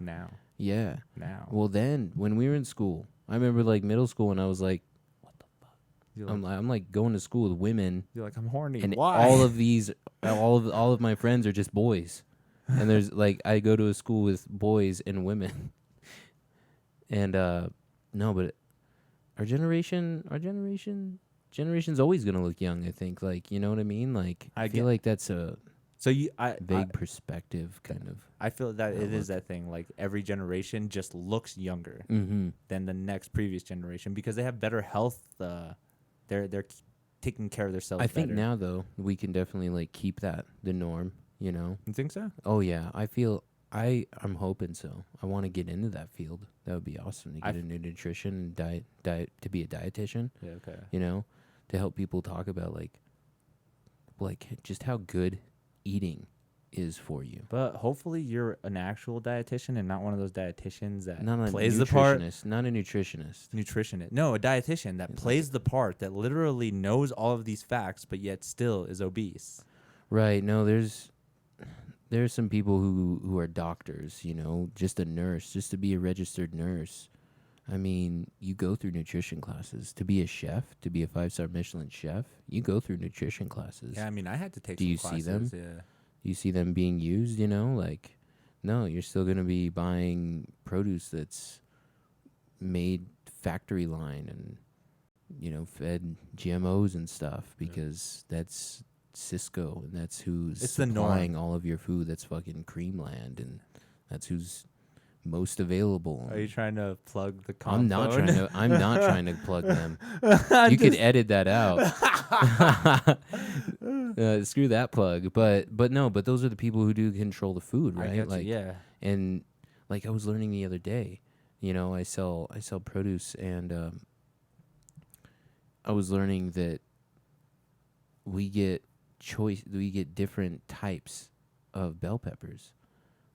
Yeah. Now. Well, then, when we were in school, I remember, like, middle school, and I was like, what the fuck? I'm like going to school with women. You're like, I'm horny. And why? all of my friends are just boys. And there's, like, I go to a school with boys and women. And, no, but our generation's always going to look young, I think. Like, you know what I mean? Like, I feel like that's a vague perspective, kind of. I feel that it is that thing. Like, every generation just looks younger than the next previous generation because they have better health. They're taking care of themselves. I think now, though, we can definitely, like, keep that the norm. You think so? Oh yeah, I'm hoping so. I want to get into that field. That would be awesome to get into nutrition and diet to be a dietitian. Yeah, okay. To help people talk about like just how good eating is for you. But hopefully you're an actual dietitian and not one of those dietitians that Not a plays the part. Not a nutritionist. Nutritionist. No, a dietitian that plays the part, that literally knows all of these facts, but yet still is obese. Right. No, there's some people who are doctors, you know, just a nurse, just to be a registered nurse. I mean, you go through nutrition classes. To be a chef, to be a 5-star Michelin chef, you go through nutrition classes. Yeah, I mean, I had to take Do some you classes. see them? Yeah. You see them being used, you know? Like, no, you're still going to be buying produce that's made factory line and, you know, fed GMOs and stuff because that's Cisco and that's who's It's the supplying all of your food. That's fucking Creamland and that's who's most available. Are you trying to plug the I'm not trying to. I'm not trying to plug them. I'm You could edit that out. Screw that plug. But no. But those are the people who do control the food, right? I get Like, you, yeah. and like I was learning the other day. You know, I sell produce, and I was learning that we get different types of bell peppers.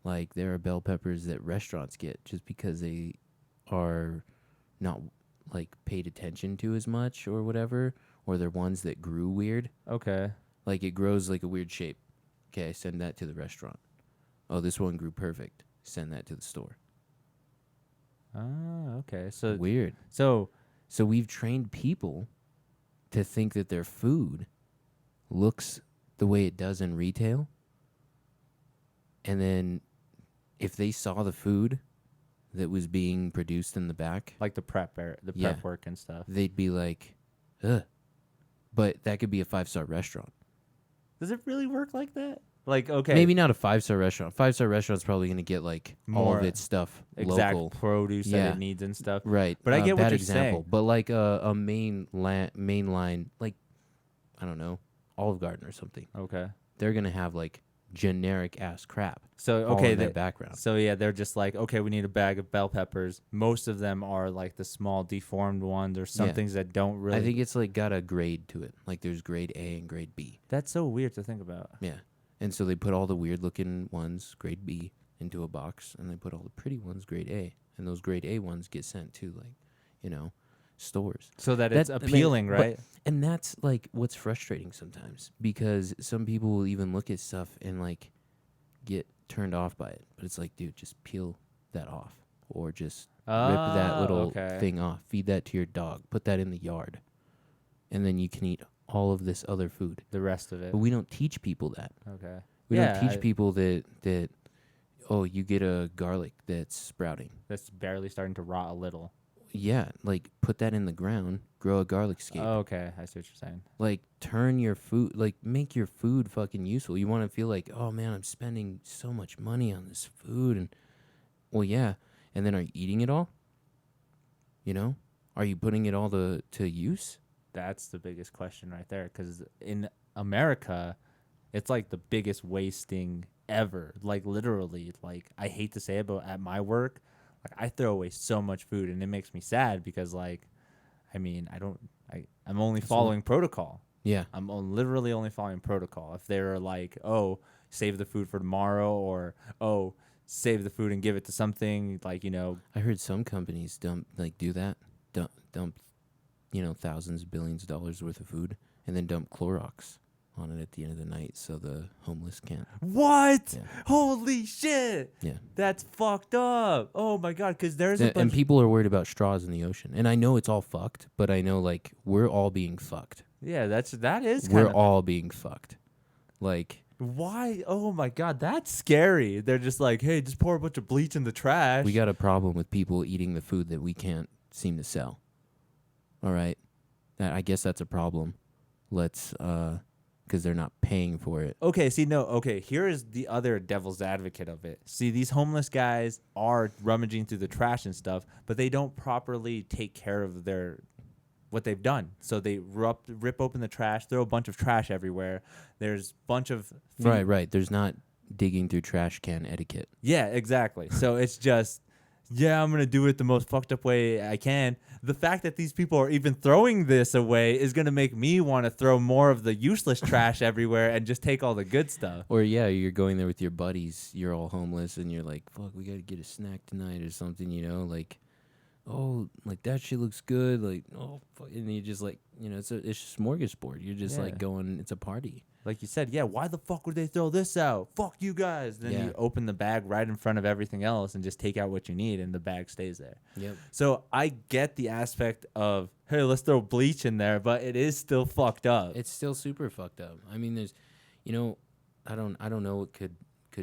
Like, there are bell peppers that restaurants get just because they are not, like, paid attention to as much or whatever, or they're ones that grew weird. Okay. Like, it grows like a weird shape. Okay, I send that to the restaurant. Oh, this one grew perfect. Send that to the store. Ah, okay. So Weird. So So we've trained people to think that their food looks the way it does in retail. And then if they saw the food that was being produced in the back, like the prep Yeah. work and stuff. they'd be like, ugh. But that could be a 5-star restaurant. Does it really work like that? Like, okay, Maybe not a 5-star restaurant. 5-star restaurant's probably going to get like all More of its stuff exact local. produce Yeah. that it needs and stuff. Right. But I get what bad you're example. saying. But like a mainline, like, I don't know, Olive Garden or something. Okay. They're going to have like generic ass crap. So all okay, in their background. So yeah, they're just like, okay, we need a bag of bell peppers. Most of them are like the small deformed ones or some Yeah. things that don't really. I think it's like got a grade to it. Like there's grade A and grade B. that's so weird to think about. Yeah. And so they put all the weird looking ones, grade B, into a box, and they put all the pretty ones, grade A. And those grade A ones get sent to, like, you know, stores. So that it's I mean, appealing, but- right? And that's like what's frustrating sometimes, because some people will even look at stuff and like get turned off by it. But it's like, dude, just peel that off, or just rip that little thing off. Feed that to your dog. Put that in the yard. And then you can eat all of this other food. The rest of it. But we don't teach people that. Okay. We Yeah, don't teach people that oh, you get a garlic that's sprouting. That's barely starting to rot a little. Yeah, like put that in the ground, grow a garlic scape. Oh, okay, I see what you're saying. Like turn your food, like make your food fucking useful. You want to feel like, oh man, I'm spending so much money on this food, and well, yeah. And then are you eating it all? You know, are you putting it all to use? That's the biggest question right there, because in America, it's like the biggest wasting ever. Like literally, like I hate to say it, but at my work, like I throw away so much food, and it makes me sad because, like, I mean, I'm only following protocol. Yeah. I'm literally only following protocol. If they're like, oh, save the food for tomorrow, or oh, save the food and give it to something, like, you know. I heard some companies do that, dump, you know, thousands, billions of dollars worth of food, and then dump Clorox on it at the end of the night so the homeless can't. What? Yeah. Holy shit! Yeah. That's fucked up. Oh my god, because there's a bunch. And people are worried about straws in the ocean. And I know it's all fucked, but I know, like, we're all being fucked. Yeah, that is. We're Kinda, all being fucked. Like, why? Oh my god, that's scary. They're just like, hey, just pour a bunch of bleach in the trash. we got a problem with people eating the food that we can't seem to sell. All right? I guess that's a problem. Let's, because they're not paying for it. Okay, see, no, okay, here is the other devil's advocate of it. See, these homeless guys are rummaging through the trash and stuff, but they don't properly take care of what they've done. So they rip open the trash, throw a bunch of trash everywhere. There's a bunch of... Right. There's not digging through trash can etiquette. Yeah, exactly. So it's just... yeah, I'm going to do it the most fucked up way I can. The fact that these people are even throwing this away is going to make me want to throw more of the useless trash everywhere and just take all the good stuff. Or yeah, you're going there with your buddies. You're all homeless, and you're like, "Fuck, we gotta get a snack tonight or something." You know, like, oh, like that shit looks good. Like, oh, fuck, and you just like, it's a smorgasbord. You're just like Yeah. going. It's a party. Like you said, yeah, why the fuck would they throw this out? Fuck you guys. Then Yeah. you open the bag right in front of everything else and just take out what you need, and the bag stays there. Yep. So I get the aspect of, hey, let's throw bleach in there, but it is still fucked up. It's still super fucked up. I mean, there's, I don't know what could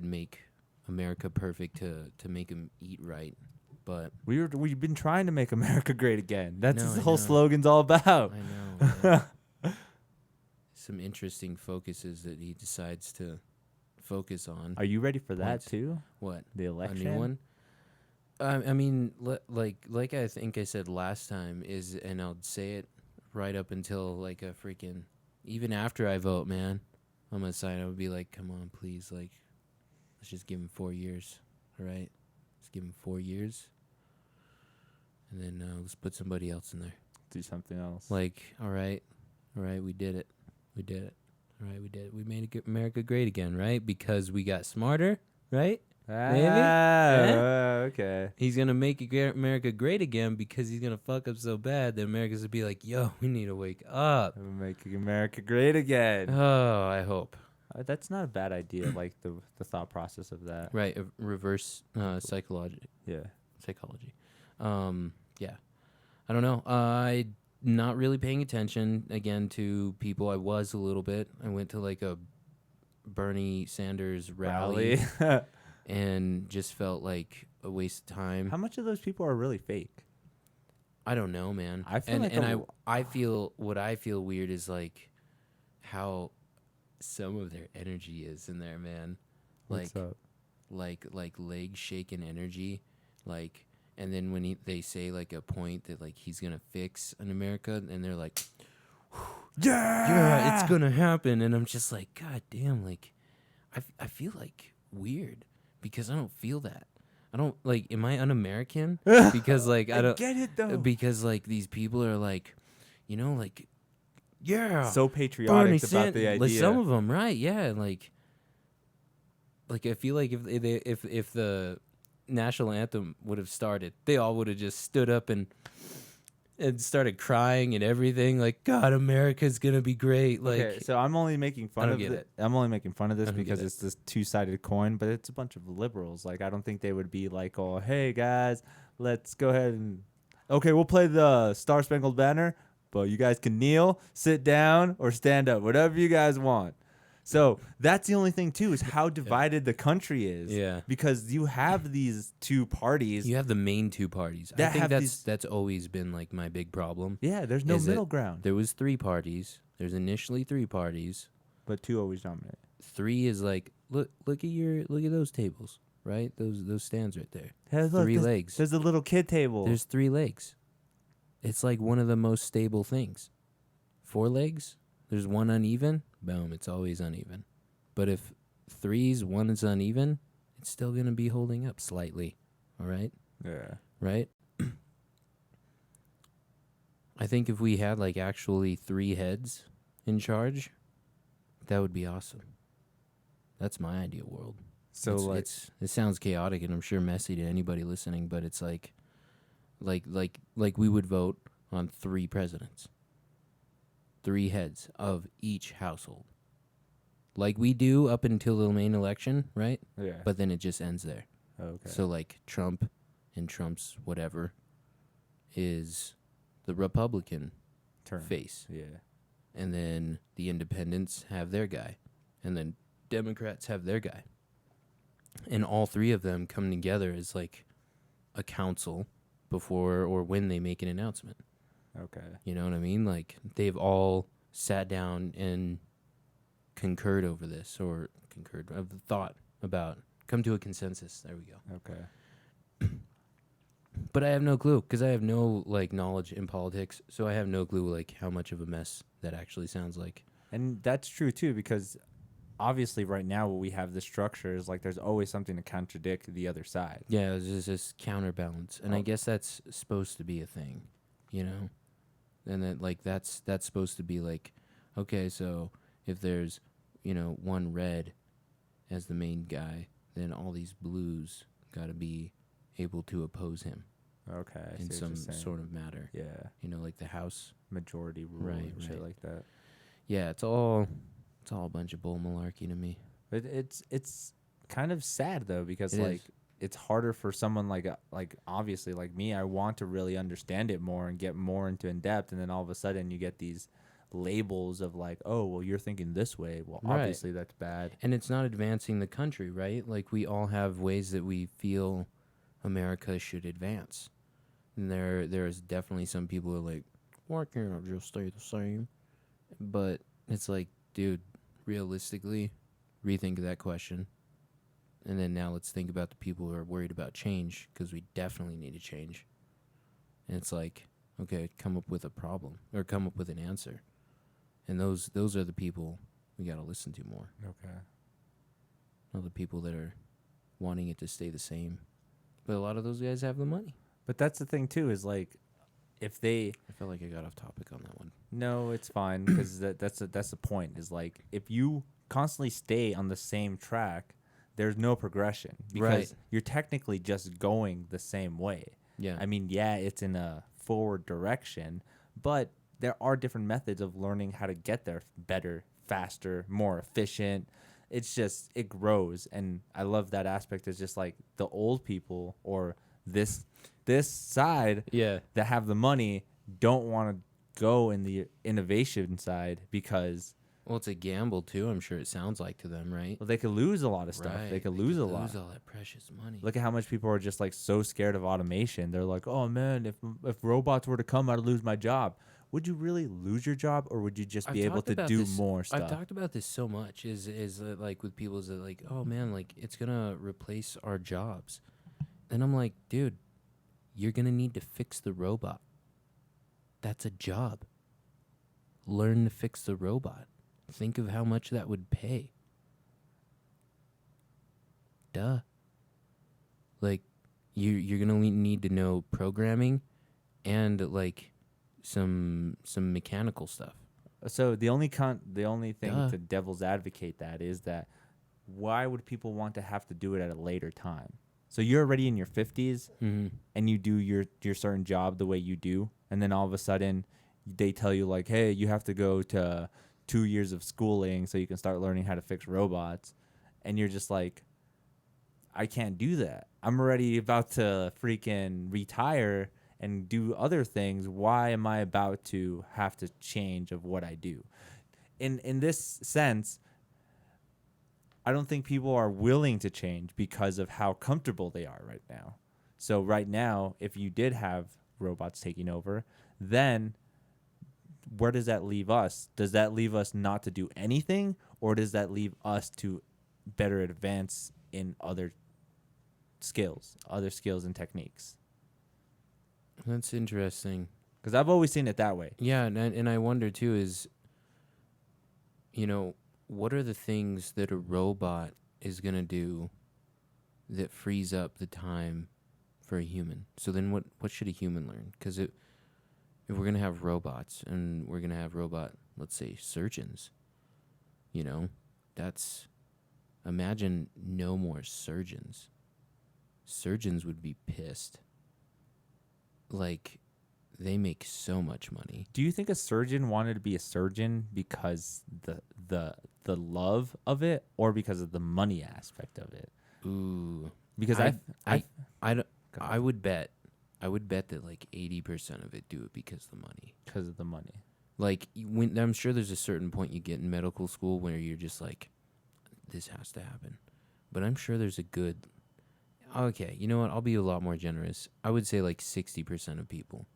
make America perfect to make them eat right, but We've been trying to make America great again. That's No, what the I whole know. slogan's all about. I know. Man. Some interesting focuses that he decides to focus on. Are you ready for that Points. too? What? The election? A new one? I mean, like I think I said last time and I'll say it right up until like a freaking, even after I vote, man, I'm gonna sign. I would be like, come on, please, like, let's just give him 4 years, all right? Let's give him 4 years, and then let's put somebody else in there. Do something else. Like, all right, we did it. All right, we did it. We made America great again, right? Because we got smarter, right? Maybe? Okay. He's going to make America great again because he's going to fuck up so bad that America's going to be like, yo, we need to wake up. We're making America great again. Oh, I hope. That's not a bad idea, like the thought process of that. Right, reverse psychology. Yeah. Yeah. I don't know. I not really paying attention, again, to people. I was a little bit. I went to like a Bernie Sanders rally. And just felt like a waste of time. How much of those people are really fake? I don't know, man. I feel I feel what I feel weird is like how some of their energy is in there, man. What's up? Like leg shaking energy, like, and then when they say like a point that like he's gonna fix in America, and they're like, yeah, it's gonna happen, and I'm just like, god damn, like, I feel like weird. Because I don't feel that. I don't, like, am I un-American? Because, like, I don't get it, though. Because, like, these people are, like, like, yeah. So patriotic about the idea. Like, some of them, right, yeah. Like, I feel like if the national anthem would have started, they all would have just stood up and started crying and everything, like, God, America's gonna be great. Like, okay, so I'm only making fun of it. I'm only making fun of this because it's this two-sided coin, but it's a bunch of liberals. Like, I don't think they would be like, oh, hey guys, let's go ahead and we'll play the Star Spangled Banner, but you guys can kneel, sit down, or stand up, whatever you guys want. So that's the only thing too, is how divided the country is. Yeah. Because you have these two parties. You have the main two parties. I think that's always been like my big problem. Yeah, there's no middle ground. There was 3 parties. There's initially 3 parties, but 2 always dominate. 3 is like look at those tables, right? Those stands right there. Hey, look, 3 legs. There's a little kid table. There's 3 legs. It's like one of the most stable things. 4 legs. There's 1 uneven. Boom, it's always uneven. But if 1 is uneven, it's still going to be holding up slightly. All right? Yeah. Right? I think if we had like actually 3 heads in charge, that would be awesome. That's my ideal world. So it sounds chaotic and I'm sure messy to anybody listening, but it's like we would vote on 3 presidents. 3 heads of each household. Like we do up until the main election, right? Yeah. But then it just ends there. Okay. So like Trump and Trump's whatever is the Republican Turn. face. Yeah. And then the independents have their guy. And then Democrats have their guy. And all 3 of them come together as like a council before or when they make an announcement. Okay. You know what I mean? Like they've all sat down and concurred over this, or thought about, come to a consensus. There we go. Okay. But I have no clue because I have no like knowledge in politics, so I have no clue like how much of a mess that actually sounds like. And that's true too, because obviously right now what we have the structure is like there's always something to contradict the other side. Yeah, it's just this counterbalance, and I Oh. guess that's supposed to be a thing, you know. And then like that's supposed to be like, okay, so if there's, one red as the main guy, then all these blues got to be able to oppose him Okay, I in see what some you're saying. sort of matter. Yeah, Like the House. majority rule Right, and shit right. like that. Yeah, it's all a bunch of bull malarkey to me. But it's kind of sad though because It like is. it's harder for someone like obviously like me. I want to really understand it more and get more into in depth, and then all of a sudden you get these labels of like, oh well, you're thinking this way. Well, Right. obviously that's bad. And it's not advancing the country, right? Like we all have ways that we feel America should advance. And there's definitely some people who are like, why can't I just stay the same? But it's like, dude, realistically, rethink that question. And then now let's think about the people who are worried about change, because we definitely need to change. And it's like, okay, come up with a problem or come up with an answer. And those are the people we got to listen to more. Okay. Not the people that are wanting it to stay the same. But a lot of those guys have the money. But that's the thing too is like if they I felt like I got off topic on that one. no, it's fine because that's the point is like if you constantly stay on the same track, there's no progression because Right. you're technically just going the same way. Yeah. I mean, yeah, it's in a forward direction, but there are different methods of learning how to get there better, faster, more efficient. It's just it grows, and I love that aspect. It's just like the old people or this side Yeah. that have the money don't want to go in the innovation side because Well, it's a gamble too. I'm sure it sounds like to them, right? well, they could lose a lot of stuff. Right. They could lose a lot. Lose all that precious money. Look at how much people are just like so scared of automation. They're like, "Oh man, if robots were to come, I'd lose my job." Would you really lose your job, or would you just be able to do more stuff? I've talked about this so much. Is like with people is that like, oh man, like it's gonna replace our jobs, and I'm like, dude, you're gonna need to fix the robot. That's a job. Learn to fix the robot. Think of how much that would pay. Duh. Like, you're gonna need to know programming, and like some mechanical stuff. So the only thing Duh. to devil's advocate that is that why would people want to have to do it at a later time? So you're already in your 50s Mm-hmm. and you do your certain job the way you do, and then all of a sudden they tell you like, hey, you have to go to 2 years of schooling so you can start learning how to fix robots, and you're just like, I can't do that. I'm already about to freaking retire and do other things. Why am I about to have to change of what I do? In this sense, I don't think people are willing to change because of how comfortable they are right now. So right now, if you did have robots taking over, then where does that leave us? Does that leave us not to do anything, or does that leave us to better advance in other skills and techniques? That's interesting. Because I've always seen it that way. Yeah, and I wonder too is, what are the things that a robot is gonna do that frees up the time for a human? So then what should a human learn? Because if we're gonna have robots and we're gonna have let's say surgeons, that's imagine no more surgeons. Surgeons would be pissed. Like, they make so much money. Do you think a surgeon wanted to be a surgeon because the love of it, or because of the money aspect of it? Ooh, Because I would bet that like 80% of it do it because of the money. because of the money. Like when I'm sure there's a certain point you get in medical school where you're just like, this has to happen. But I'm sure there's a good. Okay, you know what? I'll be a lot more generous. I would say like 60% of people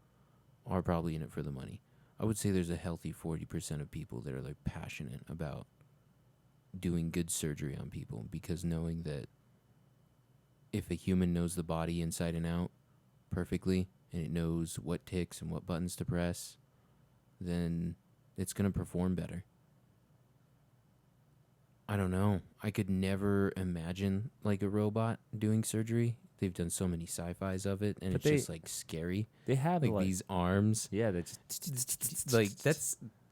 are probably in it for the money. I would say there's a healthy 40% of people that are like passionate about doing good surgery on people, because knowing that if a human knows the body inside and out perfectly and it knows what ticks and what buttons to press, then it's going to perform better. I don't know. I could never imagine like a robot doing surgery. They've done so many sci-fis of it, and But it's just like scary. They have Like these arms, yeah, they just like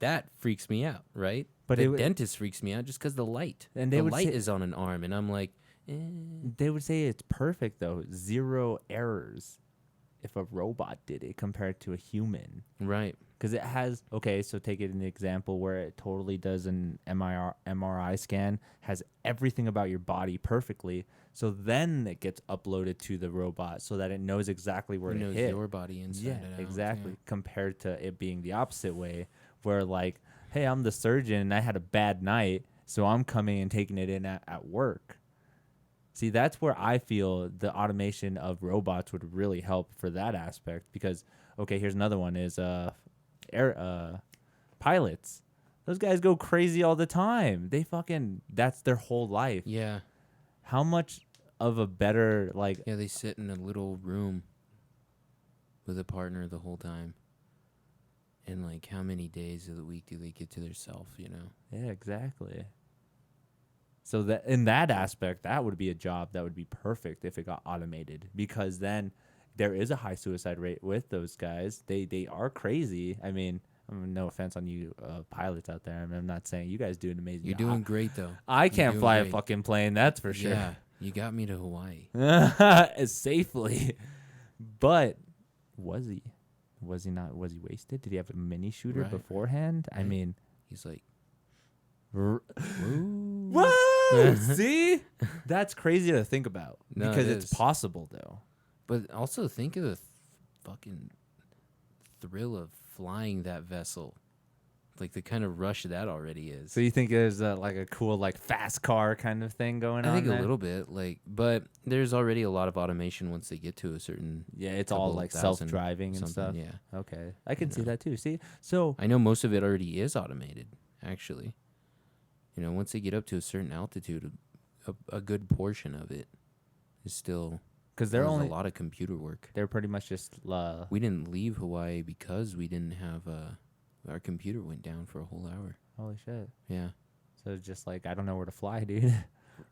that freaks me out, right? But the it would- dentist freaks me out just because the light. And they the would light say- is on an arm, and I'm like, They would say it's perfect though, 0 errors if a robot did it compared to a human. right. Because it has, okay, so take it an example where it totally does an MRI scan, has everything about your body perfectly. So then it gets uploaded to the robot so that it knows exactly where It to knows hit. your body inside Yeah, and out. exactly. Yeah. Compared to it being the opposite way, where like, hey, I'm the surgeon and I had a bad night, so I'm coming and taking it in at work. See, that's where I feel the automation of robots would really help for that aspect. Because, okay, here's another one: is pilots. Those guys go crazy all the time. That's their whole life. Yeah. How much of a better like? Yeah, they sit in a little room with a partner the whole time. And like, how many days of the week do they get to themselves? You know. Yeah, exactly. So that in that aspect, that would be a job that would be perfect if it got automated, because then there is a high suicide rate with those guys. They are crazy. I mean, no offense on you pilots out there. I mean, I'm not saying you guys do an amazing You're job. doing great though. I You're can't doing fly a great. fucking plane, that's for sure. Yeah, you got me to Hawaii. Safely. But was he? Was he not? Was he wasted? Did he have a mini shooter Right. beforehand? I Right. mean, He's like, Whoa! woo. See, that's crazy to think about No, because it it's is. possible though. But also think of the fucking thrill of flying that vessel. Like the kind of rush that already is. So you think there's like a cool like fast car kind of thing going on? I think there? a little bit, like, but there's already a lot of automation once they get to a certain. Yeah, it's all couple like thousand self-driving and stuff. something, Yeah, Okay, I can see know. that too. See, so I know most of it already is automated. Actually, you know, once they get up to a certain altitude, a good portion of it is still. because There's a lot of computer work. they're pretty much just We didn't leave Hawaii because we didn't have our computer went down for a whole hour. holy shit. Yeah. So it's just like I don't know where to fly, dude.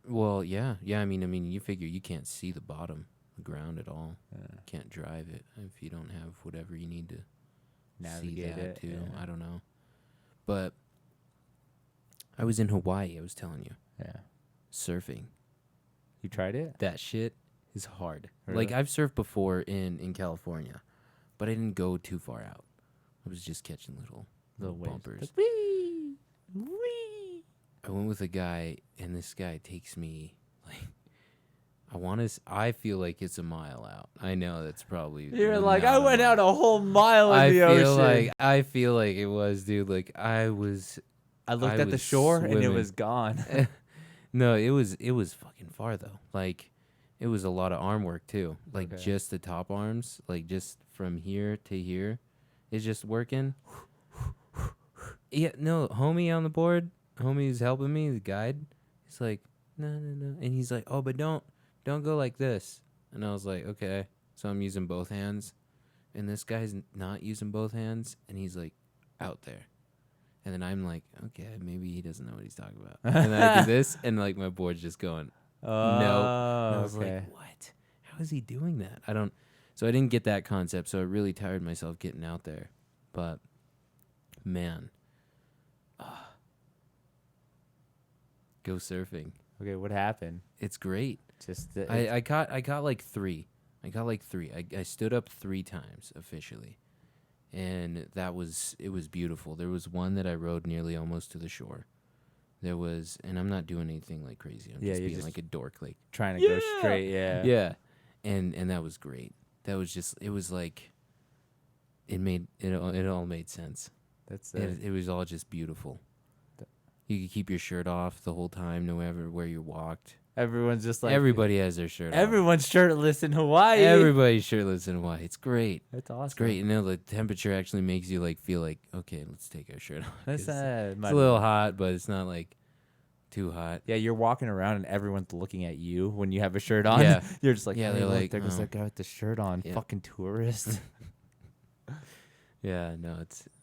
Well, yeah. I mean, you figure you can't see the bottom, the ground at all. Yeah. Can't drive it if you don't have whatever you need to see Navigate that it. too. Yeah. I don't know. But I was in Hawaii. I was telling you, Yeah. surfing. You tried it? That shit is hard. Really? Like I've surfed before in California, but I didn't go too far out. I was just catching little waves. bumpers. Wee, wee. I went with a guy, and this guy takes me like I feel like it's a mile out. I know that's probably You're not like a I went mile. out a whole mile in the ocean. I feel like it was, dude. Like I I I looked at the was shore and it swimming. was gone. No, it was fucking far though. Like it was a lot of arm work too. Like Okay. just the top arms, like just from here to here, is just working. Yeah, no, homie on the board, homie's helping me, the guide. He's like, no, and he's like, oh, but don't go like this. And I was like, okay. So I'm using both hands, and this guy's not using both hands, and he's like, out there. And then I'm like, okay, maybe he doesn't know what he's talking about. And then I do this, and like my board's just going, Oh, and I was okay. like, what? How is he doing that? So I didn't get that concept, so I really tired myself getting out there. But, man. Go surfing. Okay, what happened? It's great. Just I caught like 3. I stood up 3 times officially. And it was beautiful. There was one that I rode nearly almost to the shore. There was, and I'm not doing anything like crazy. I'm Yeah, just you're being just like a dork, like trying to go straight. Yeah. yeah. And that was great. That was just, it was like, it all made sense. That's It was all just beautiful. You could keep your shirt off the whole time, no matter where you walked. everyone's just like Everybody has their shirt off. Everyone's shirtless in Hawaii. Everybody's shirtless in Hawaii. It's great. That's awesome. It's great. You know, the temperature actually makes you like feel like, okay, let's take our shirt off. That's 'Cause it's it's a little hot, but it's not like too hot. Yeah, you're walking around and everyone's looking at you when you have a shirt on. Yeah. You're just like, Yeah, hey, they're look, like, there goes oh. that guy with the shirt on, Yeah. fucking tourist. Yeah, no,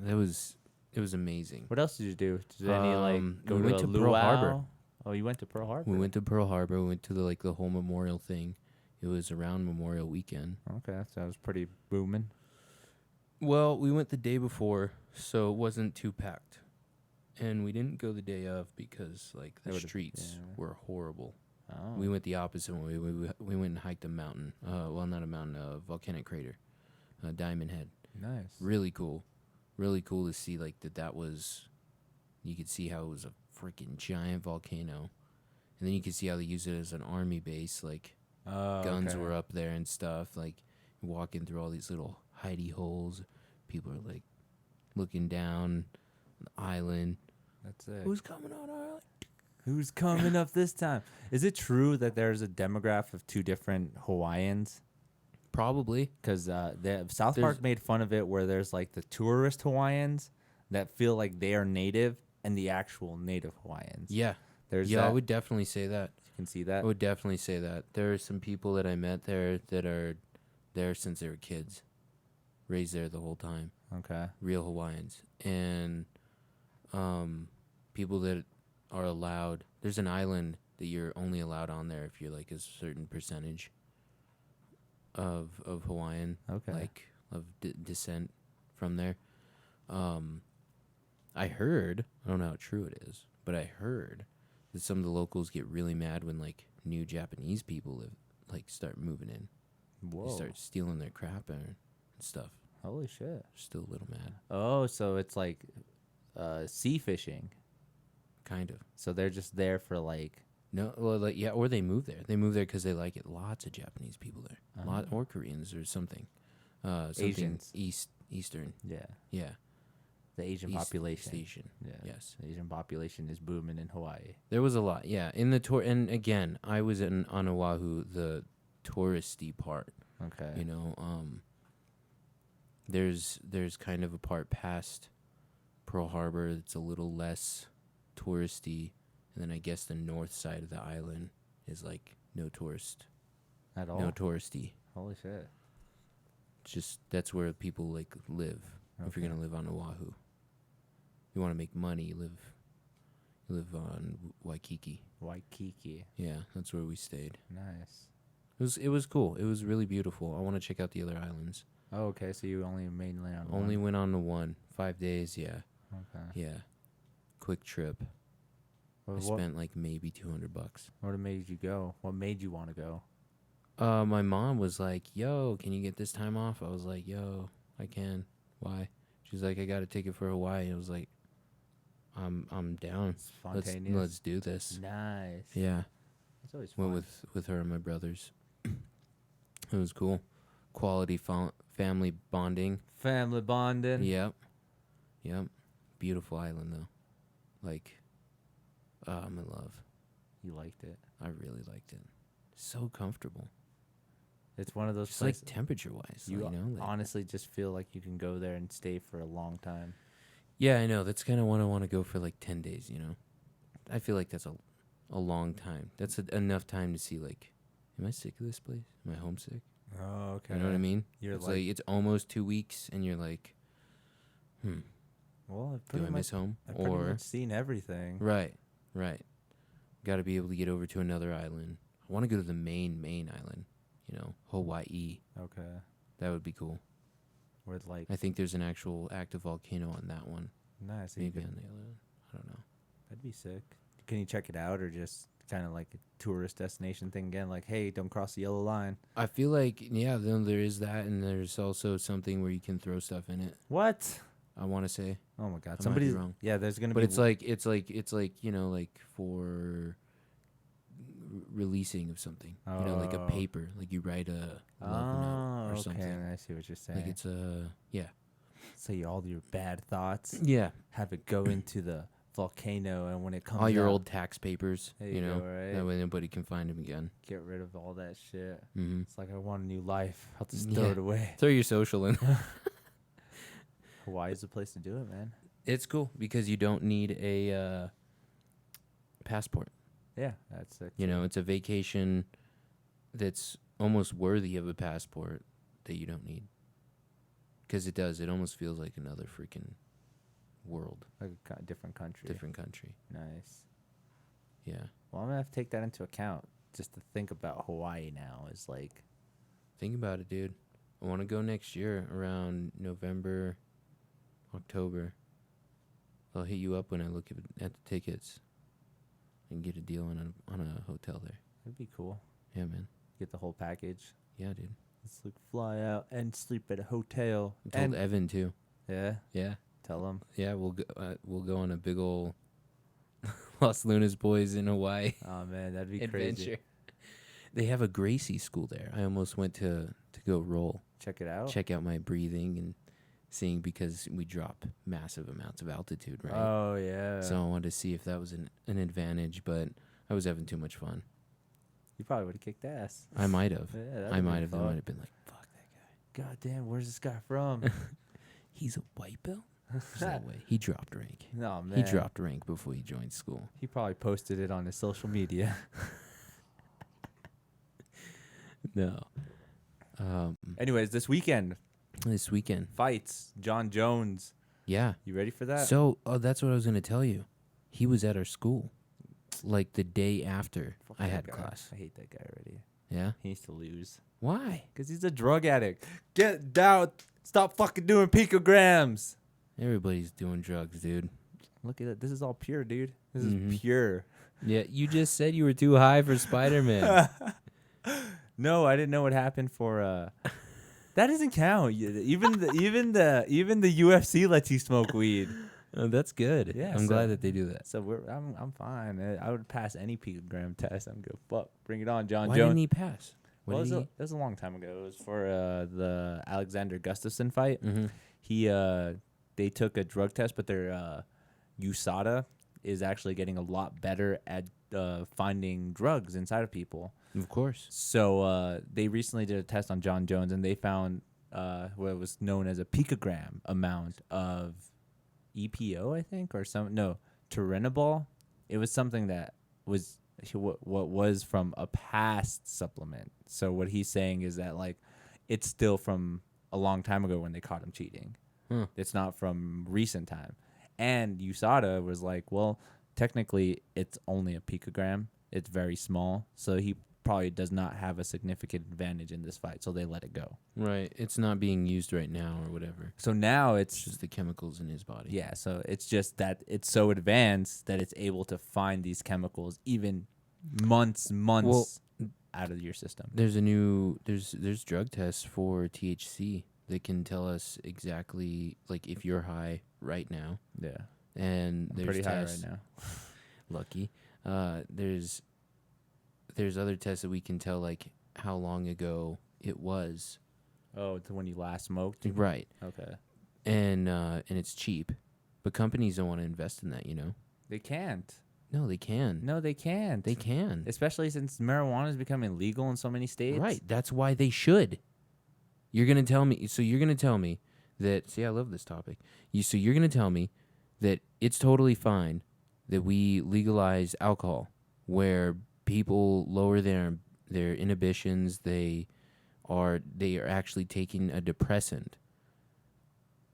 it was amazing. What else did you do? Did any like go we to went a to Pearl Harbor. luau? Oh, you went to Pearl Harbor? We went to Pearl Harbor. We went to the whole memorial thing. It was around Memorial Weekend. Okay, so that was pretty booming. Well, we went the day before, so it wasn't too packed. And we didn't go the day of because the streets were horrible. Oh. We went the opposite way. We went and hiked a mountain. Well, not a mountain, a volcanic crater, Diamond Head. Nice. Really cool. Really cool to see that was. You could see how it was a freaking giant volcano, and then you could see how they used it as an army base. Guns were up there and stuff. Walking through all these little hidey holes. People are looking down the island. That's it. Who's coming on our island? Who's coming up this time? Is it true that there's a demographic of two different Hawaiians? Probably. Because South Park made fun of it, where there's the tourist Hawaiians that feel like they are native and the actual native Hawaiians. Yeah. There's I would definitely say that. You can see that? I would definitely say that. There are some people that I met there that are there since they were kids. Raised there the whole time. Okay. Real Hawaiians. And people that are allowed. There's an island that you're only allowed on there if you're a certain percentage of Hawaiian. Okay. Of descent from there. I heard, I don't know how true it is, but I heard that some of the locals get really mad when new Japanese people start moving in. Whoa. They start stealing their crap and stuff. Holy shit. Still a little mad. Oh, so it's sea fishing. Kind of. So they're just there for No, well, yeah, or they move there. They move there because they like it. Lots of Japanese people there. Or Koreans or something. Asians. Eastern. Yeah. Yeah. The Asian population. Asian. Yeah. Yes. The Asian population is booming in Hawaii. There was a lot, yeah. In the tour, and again, I was on Oahu, the touristy part. Okay. There's kind of a part past Pearl Harbor that's a little less touristy, and then I guess the north side of the island is no tourist At all? no touristy. Holy shit. It's just that's where people live. Okay. If you're gonna live on Oahu, you want to make money. You live on Waikiki. Waikiki. Yeah, that's where we stayed. Nice. It was cool. It was really beautiful. I want to check out the other islands. Oh, okay. So you only mainly on Only went on the one. 5 days. Yeah. Okay. Yeah. Quick trip. I spent maybe $200. What made you go? What made you want to go? My mom was like, "Yo, can you get this time off?" I was like, "Yo, I can." Why? She's like, "I got a ticket for Hawaii." I was like, "I'm down. Spontaneous. Let's do this." Nice. Yeah. It's always fun. Went with her and my brothers. It was cool. Quality family bonding. Family bonding. Yep. Beautiful island though. I'm in love. You liked it. I really liked it. So comfortable. It's one of those Just places. temperature wise. You honestly just feel like you can go there and stay for a long time. Yeah, I know. That's kind of what I want to go for 10 days, I feel like that's a long time. That's enough time to see am I sick of this place? Am I homesick? Oh, okay. You know what I mean? You're it's it's almost 2 weeks and you're like, well, do I miss home? I've pretty much seen everything. Right. Got to be able to get over to another island. I want to go to the main island, Hawaii. Okay. That would be cool. Where I think there's an actual active volcano on that one. Nice. Maybe on the other one. I don't know. That'd be sick. Can you check it out or just kind of a tourist destination thing again? Hey, don't cross the yellow line. I feel then there is that, and there's also something where you can throw stuff in it. What? I want to say. Oh my God! I might be Somebody's wrong. Yeah, there's gonna but be. But it's for releasing of something. A paper. You write a love note or something. Okay, I see what you're saying. It's yeah. Say all your bad thoughts. Yeah. Have it go into the volcano, and when it comes all your out, old tax papers. There you go, right? That way nobody can find them again. Get rid of all that shit. Mm-hmm. It's I want a new life. I'll just throw it away. Throw your social in. Hawaii's the place to do it, man. It's cool because you don't need a passport. Yeah, that's it. It's a vacation that's almost worthy of a passport that you don't need. Because it does. It almost feels like another freaking world. Like a different country. Different country. Nice. Yeah. Well, I'm gonna have to take that into account just to think about Hawaii now. Is like, Think about it, dude. I want to go next year around November, October. I'll hit you up when I look at the tickets and get a deal on a hotel there. that'd be cool. Yeah, man. Get the whole package. Yeah, dude. Let's like fly out and sleep at a hotel. I told And Evan too. yeah, Yeah. tell him. Yeah, we'll go on a big ol' Los Lunas Boys in Hawaii Oh man, that'd be adventure. crazy. They have a Gracie school there. I almost went to go roll, Check it out. check out my breathing and seeing, because we drop massive amounts of altitude, right? Oh yeah. So I wanted to see if that was an advantage, but I was having too much fun. you probably would have kicked ass. I might have. Yeah, that'd I have might been have. I fun. might have been like, fuck that guy. God damn, where's this guy from? He's a white belt? There's no way. He dropped rank. No man. He dropped rank before he joined school. He probably posted it on his social media. No. Anyways, this weekend This weekend. fights. John Jones. Yeah. You ready for that? So, that's what I was going to tell you. He was at our school, like the day after Fuck I that had guy. class. I hate that guy already. Yeah? He needs to lose. Why? Because he's a drug addict. Get down. Stop fucking doing picograms. Everybody's doing drugs, dude. Look at it. This is all pure, dude. This Mhm. is pure. Yeah, you just said you were too high for Spider-Man. No, I didn't know what happened for that doesn't count. Even the UFC lets you smoke weed. Oh, that's good. Yeah, I'm so- glad that they do that. So I'm fine. I would pass any picogram test. I'm good. Fuck. Bring it on, John Why Jones. didn't he pass? Well, What did it was a long time ago. It was for the Alexander Gustafsson fight. Mhm. They took a drug test, but their USADA is actually getting a lot better at finding drugs inside of people. Of course. So they recently did a test on John Jones, and they found what was known as a picogram amount of EPO, I think, or turinabol. It was something that was what was from a past supplement. So what he's saying is that like it's still from a long time ago when they caught him cheating. Huh. It's not from recent time. And USADA was like, well, technically it's only a picogram. It's very small, so he probably does not have a significant advantage in this fight, so they let it go. Right. It's not being used right now or whatever. So now It's it's just the chemicals in his body. yeah, so it's just that it's so advanced that it's able to find these chemicals even months out of your system. There's there's drug tests for THC that can tell us exactly, like, if you're high right now. Yeah, And I'm there's pretty high tests, right now. Lucky. There's other tests that we can tell, like, how long ago it was. Oh, it's when you last smoked. Right. Okay, And it's cheap. But companies don't want to invest in that, you know? they can't. No, they can. No, they can't. They can. Especially since marijuana is becoming legal in so many states. Right. That's why they should. You're going to tell me. So you're going to tell me that. See, I love this topic. So you're going to tell me that it's totally fine that we legalize alcohol, where people lower their inhibitions. They are actually taking a depressant.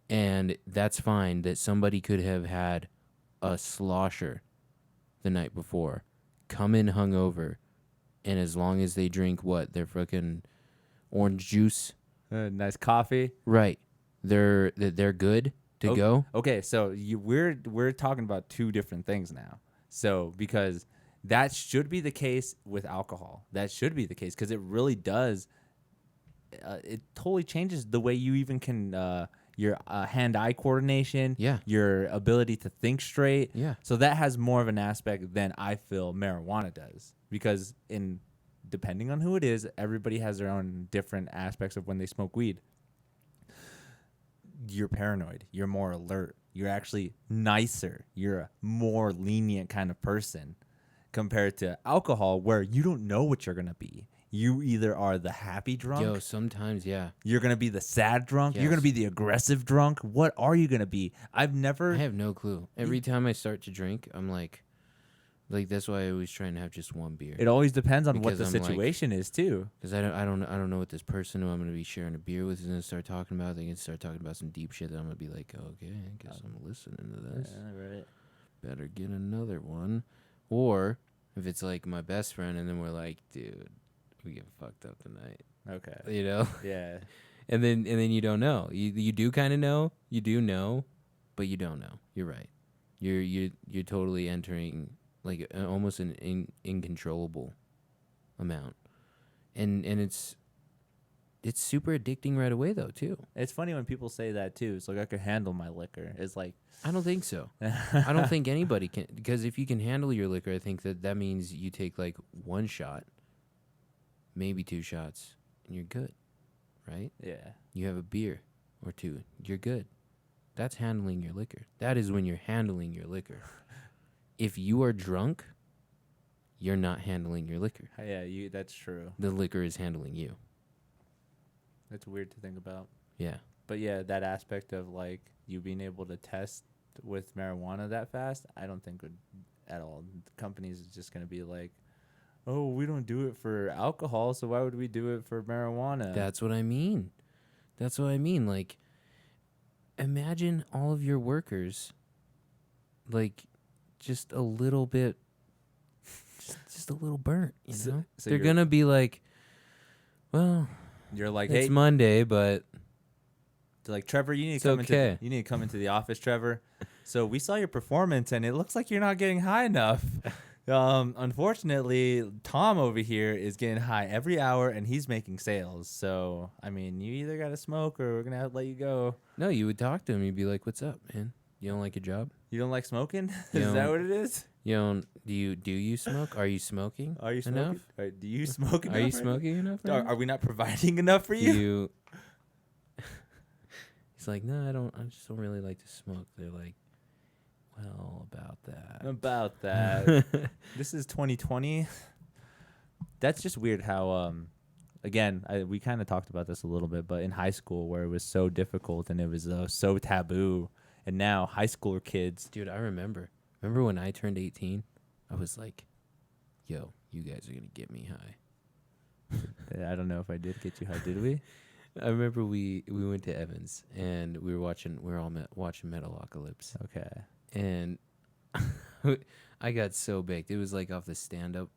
And that's fine that somebody could have had a slosher the night before, come in hungover, and as long as they drink their fucking orange juice, Nice coffee. right, they're good to go. Okay, so we're talking about two different things now. So because that should be the case with alcohol. That should be the case because it really does. It totally changes the way you even can your hand-eye coordination. Yeah. Your ability to think straight. Yeah. So that has more of an aspect than I feel marijuana does because depending on who it is, everybody has their own different aspects of when they smoke weed. You're paranoid. You're more alert. You're actually nicer. You're a more lenient kind of person compared to alcohol where you don't know what you're going to be. You either are the happy drunk. Yo, sometimes, yeah. You're going to be the sad drunk. You're Yes. going to be the aggressive drunk. What are you going to be? I have no clue. Every time I start to drink, I'm like that's why I always try and have just one beer. It always depends on what Because the I'm like- situation is too. Because I don't know what this person who I'm gonna be sharing a beer with is gonna start talking about. They can start talking about some deep shit that I'm gonna be like, okay, I guess I'm listening to this. Yeah, right. Better get another one, or If it's like my best friend, and then we're like, dude, we get fucked up tonight. Okay. You know. Yeah. And then you don't know. You do kind of know. You do know, but you don't know. You're right. You're totally entering like almost an incontrollable amount, and it's super addicting right away though too. It's funny when people say that too. It's like I could handle my liquor. It's like I don't think so. I don't think anybody can, because if you can handle your liquor, I think that means you take like one shot, maybe 2 shots, and you're good, right? Yeah. You have a beer or 2, you're good. That's handling your liquor. That is when you're handling your liquor. If you are drunk, you're not handling your liquor. Yeah, that's true. The liquor is handling you. It's weird to think about. Yeah. But yeah, that aspect of like you being able to test with marijuana that fast, I don't think would at all. Companies is just going to be like, oh, we don't do it for alcohol, so why would we do it for marijuana? That's what I mean. Like, imagine all of your workers, like, just a little bit, just a little burnt, you know? So They're going to be like, well, you're like, it's hey, Monday, but they're like, Trevor, you need it's to okay. you need to come into the office, Trevor. So we saw your performance, and it looks like you're not getting high enough. Unfortunately, Tom over here is getting high every hour, and he's making sales. So, I mean, you either got to smoke or we're going to have to let you go. No, you would talk to him. You'd be like, what's up, man? You don't like your job? You don't like smoking? You Is that don't- what it is? You don't, do you smoke? Are you smoking? Are you enough? smoking? Do you smoke enough? Are you right smoking enough? now? right now? Are we not providing enough for Do you? you He's like, no, I just don't really like to smoke. They're like, well, about that. About that. This is 2020. That's just weird how, again, we kind of talked about this a little bit, but in high school where it was so difficult and it was so taboo, and now high schooler kids. Dude, I remember when I turned 18, I was like, yo, you guys are going to get me high. I don't know if I did get you high, did we? I remember we went to Evans and we were all watching Metalocalypse. Okay. And I got so baked. It was like off the stand-up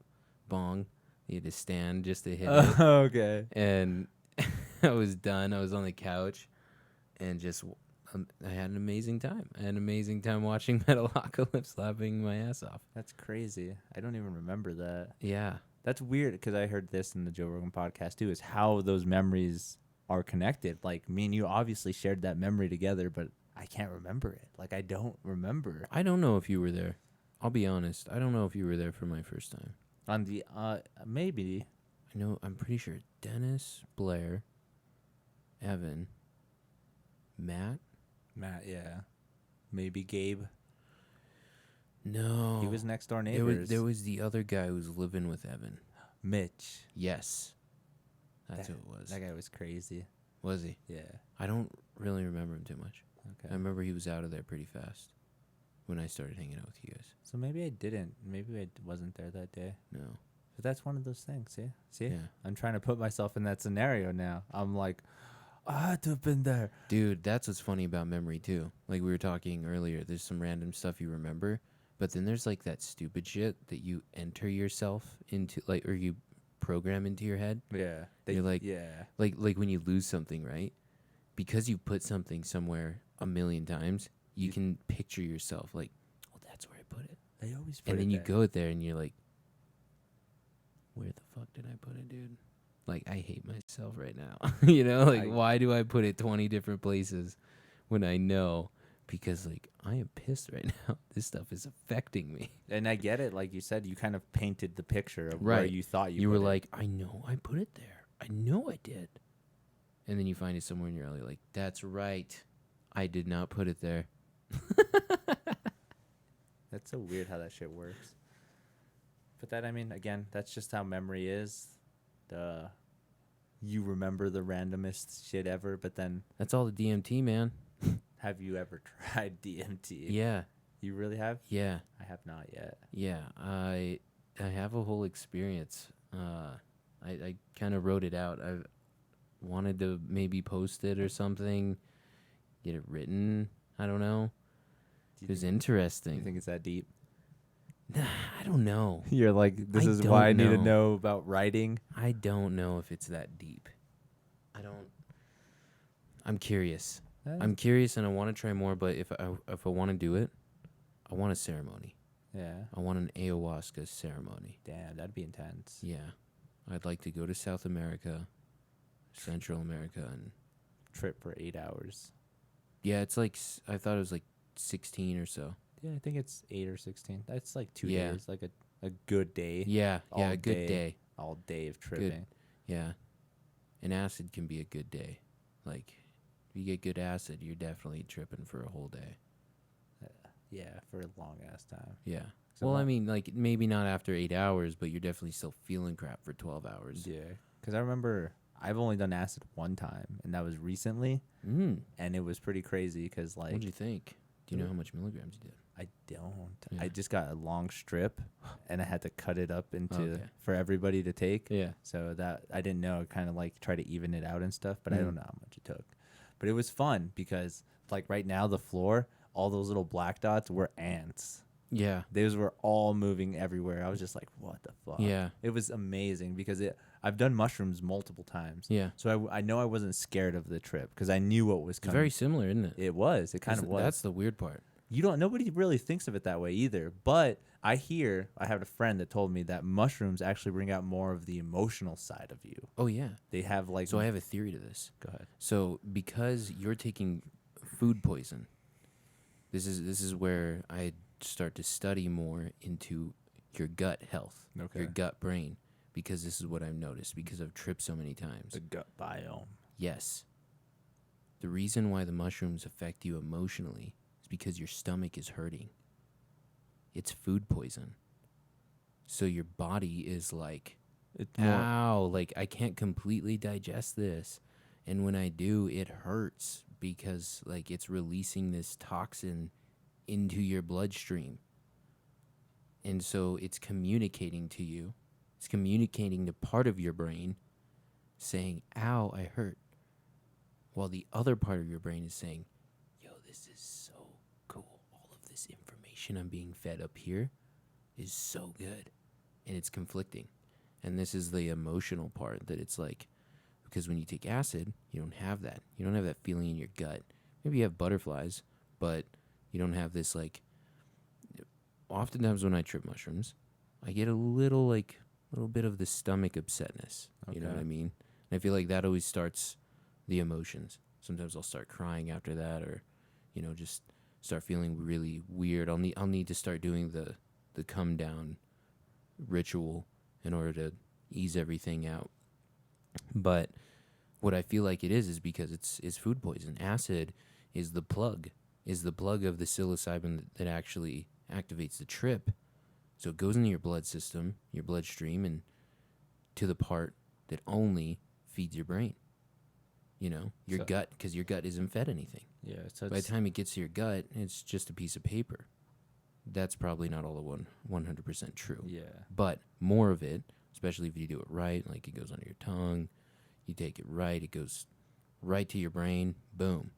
bong. You had to stand just to hit it. Okay. And I was done. I was on the couch and just I had an amazing time. I had an amazing time watching Metalocalypse, laughing my ass off. That's crazy. I don't even remember that. Yeah. That's weird because I heard this in the Joe Rogan podcast too, is how those memories are connected. Like me and you obviously shared that memory together, but I can't remember it. Like I don't remember. I don't know if you were there. I'll be honest. I don't know if you were there for my first time. On the maybe. I know. I'm pretty sure Dennis, Blair, Evan, Matt. Yeah. Maybe Gabe. No. He was next door neighbors. There was the other guy who was living with Evan. Mitch. Yes. That's who it was. That guy was crazy. Was he? Yeah. I don't really remember him too much. Okay. I remember he was out of there pretty fast when I started hanging out with you guys. So maybe I didn't. Maybe I wasn't there that day. No. But that's one of those things. See? Yeah. I'm trying to put myself in that scenario now. I'm like, I had to have been there. Dude, that's what's funny about memory too. Like we were talking earlier, there's some random stuff you remember, but then there's like that stupid shit that you enter yourself into, like, or you program into your head. Yeah. You're like, yeah. like when you lose something, right? Because you put something somewhere a million times, you can picture yourself like, well, that's where I put it. I always put And it then you there. go there and you're like, where the fuck did I put it, dude? Like, I hate myself right now. You know, like, why do I put it 20 different places when I know? Because, like, I am pissed right now. This stuff is affecting me. And I get it. Like you said, you kind of painted the picture of where Right. you thought You were put it. like, I know I put it there. I know I did. And then you find it somewhere and you're like, that's right. I did not put it there. That's so weird how that shit works. But that, I mean, again, that's just how memory is. You remember the randomest shit ever, but then That's all the DMT, man. have you ever tried DMT? Yeah. You really have? Yeah. I have not yet. Yeah. I have a whole experience. I kind of wrote it out. I wanted to maybe post it or something, get it written. I don't know. It was Do interesting. you think it's that deep? I don't know. You're like, this I is why I don't need to know. know about writing. I don't know if it's that deep. I'm curious. I'm curious, and I want to try more. But if I want to do it, I want a ceremony. Yeah. I want an ayahuasca ceremony. Damn, that'd be intense. Yeah, I'd like to go to South America, Central America, and Trip for 8 hours. yeah, it's like I thought it was like 16 or so. Yeah, I think it's 8 or 16. That's like 2 Yeah. days, like a good day. Yeah, All yeah, a good day. day. All day of tripping. Yeah, and acid can be a good day. Like, if you get good acid, you're definitely tripping for a whole day. Yeah, for a long ass time. Yeah. So Well, I mean, like maybe not after 8 hours, but you're definitely still feeling crap for 12 hours. Yeah, because I remember I've only done acid one time, and that was recently, and it was pretty crazy. Because like, What'd you think? Do you know how much milligrams you did? I don't. Yeah. I just got a long strip, and I had to cut it up into Okay. for everybody to take. Yeah. So that I didn't know. Kind of like try to even it out and stuff, but I Mm. don't know how much it took. But it was fun because like right now the floor, all those little black dots were ants. Yeah. Those were all moving everywhere. I was just like, what the fuck? Yeah. It was amazing because I've done mushrooms multiple times. Yeah. So I know I wasn't scared of the trip because I knew what was It's coming. very similar, isn't it? It was. It kind of was. That's the weird part. Nobody really thinks of it that way either. But I have a friend that told me that mushrooms actually bring out more of the emotional side of you. Oh, yeah. They have like. So I have a theory to this. Go ahead. So because you're taking food poison, this is where I start to study more into your gut health, Okay. your gut brain, because this is what I've noticed because I've tripped so many times. The gut biome. Yes. The reason why the mushrooms affect you emotionally is because your stomach is hurting. It's food poison. So your body is like, It's more. ow, like I can't completely digest this. And when I do, it hurts because like it's releasing this toxin into your bloodstream. And so it's communicating to you. It's communicating to part of your brain saying, ow, I hurt. While the other part of your brain is saying, yo, this is so cool. All of this information I'm being fed up here is so good. And it's conflicting. And this is the emotional part that it's like, because when you take acid, you don't have that. You don't have that feeling in your gut. Maybe you have butterflies, but you don't have this like, oftentimes when I trip mushrooms, I get a little bit of the stomach upsetness. You know what I mean? And I feel like that always starts the emotions. Sometimes I'll start crying after that, or, just start feeling really weird. I'll need to start doing the come down ritual in order to ease everything out. But what I feel like it is because it's food poison. Acid is the plug of the psilocybin that actually activates the trip. So it goes into your blood system, your bloodstream, and to the part that only feeds your brain. Your gut, because your gut isn't fed anything. Yeah. So By the time it gets to your gut, it's just a piece of paper. That's probably not all the 100% true. Yeah. But more of it, especially if you do it right, like it goes under your tongue, you take it right, it goes right to your brain, boom,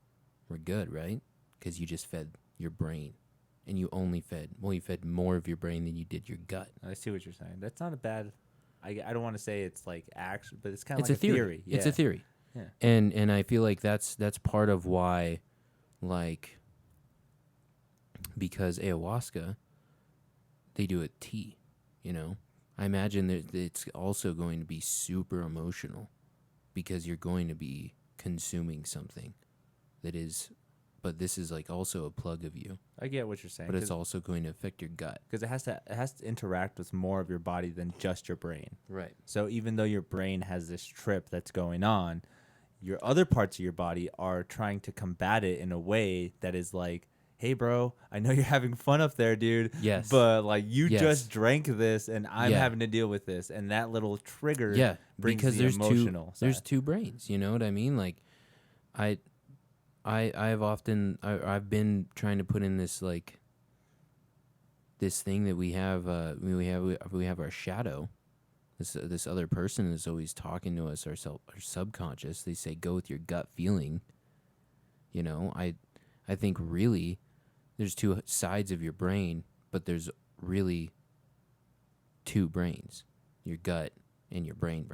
we're good, right? Because you just fed your brain. And you fed more of your brain than you did your gut. I see what you're saying. That's not a bad. I don't want to say it's like action, but it's kind of It's like a theory. Yeah. It's a theory. Yeah. And I feel like that's part of why, like, because ayahuasca, they do it tea, I imagine that it's also going to be super emotional because you're going to be consuming something that is, but this is like also a plug of you, I get what you're saying. but it's also going to affect your gut. Because it has to interact with more of your body than just your brain. Right. So even though your brain has this trip that's going on, your other parts of your body are trying to combat it in a way that is like, hey, bro, I know you're having fun up there, dude. Yes. But like you Yes. just drank this, and I'm Yeah. having to deal with this, and that little trigger. Yeah, brings because the emotional there's side. two brains. You know what I mean? Like, I've been trying to put in this like this thing that we have our shadow. This other person is always talking to us, our subconscious. They say go with your gut feeling. I think really there's two sides of your brain, but there's really two brains, your gut and your brain.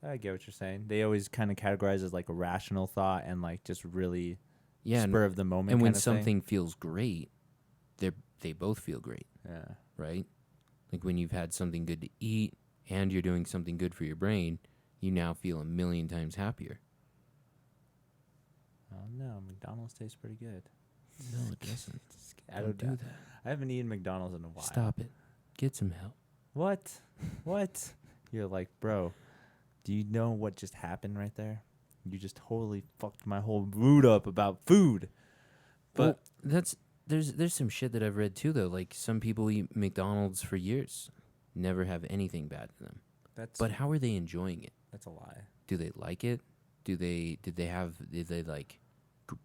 I get what you're saying. They always kind of categorize as like a rational thought and like just really Yeah, spur of the moment. and when kind of thing. something feels great, they both feel great, Yeah. right? Like when you've had something good to eat and you're doing something good for your brain, you now feel a million times happier. Oh no, McDonald's tastes pretty good. No, it doesn't. I don't do know. that. I haven't eaten McDonald's in a while. Stop it. Get some help. What? What? You're like, bro, do you know what just happened right there? You just totally fucked my whole mood up about food. But well, there's some shit that I've read too though. Like some people eat McDonald's for years, never have anything bad to them. But how are they enjoying it? That's a lie. Do they like it? Did they like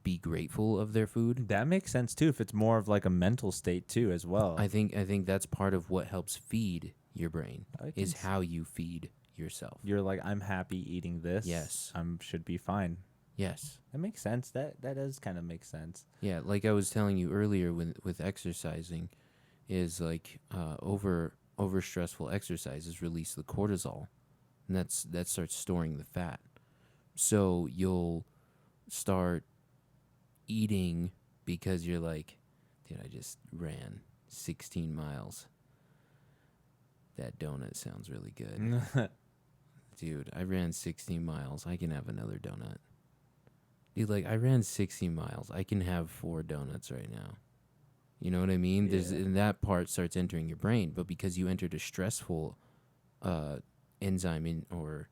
be grateful of their food? That makes sense too if it's more of like a mental state too as well. I think that's part of what helps feed your brain is s- how you feed yourself. You're like, I'm happy eating this. Yes. Should be fine. Yes. That makes sense. That does kind of make sense. Yeah, like I was telling you earlier with exercising is like over stressful exercises release the cortisol, and that starts storing the fat. So you'll start eating because you're like, dude, I just ran 16 miles. That donut sounds really good. Dude, I ran 16 miles. I can have another donut. Dude, like, I ran 16 miles. I can have 4 donuts right now. You know what I mean? Yeah. And that part starts entering your brain. But because you entered a stressful enzyme or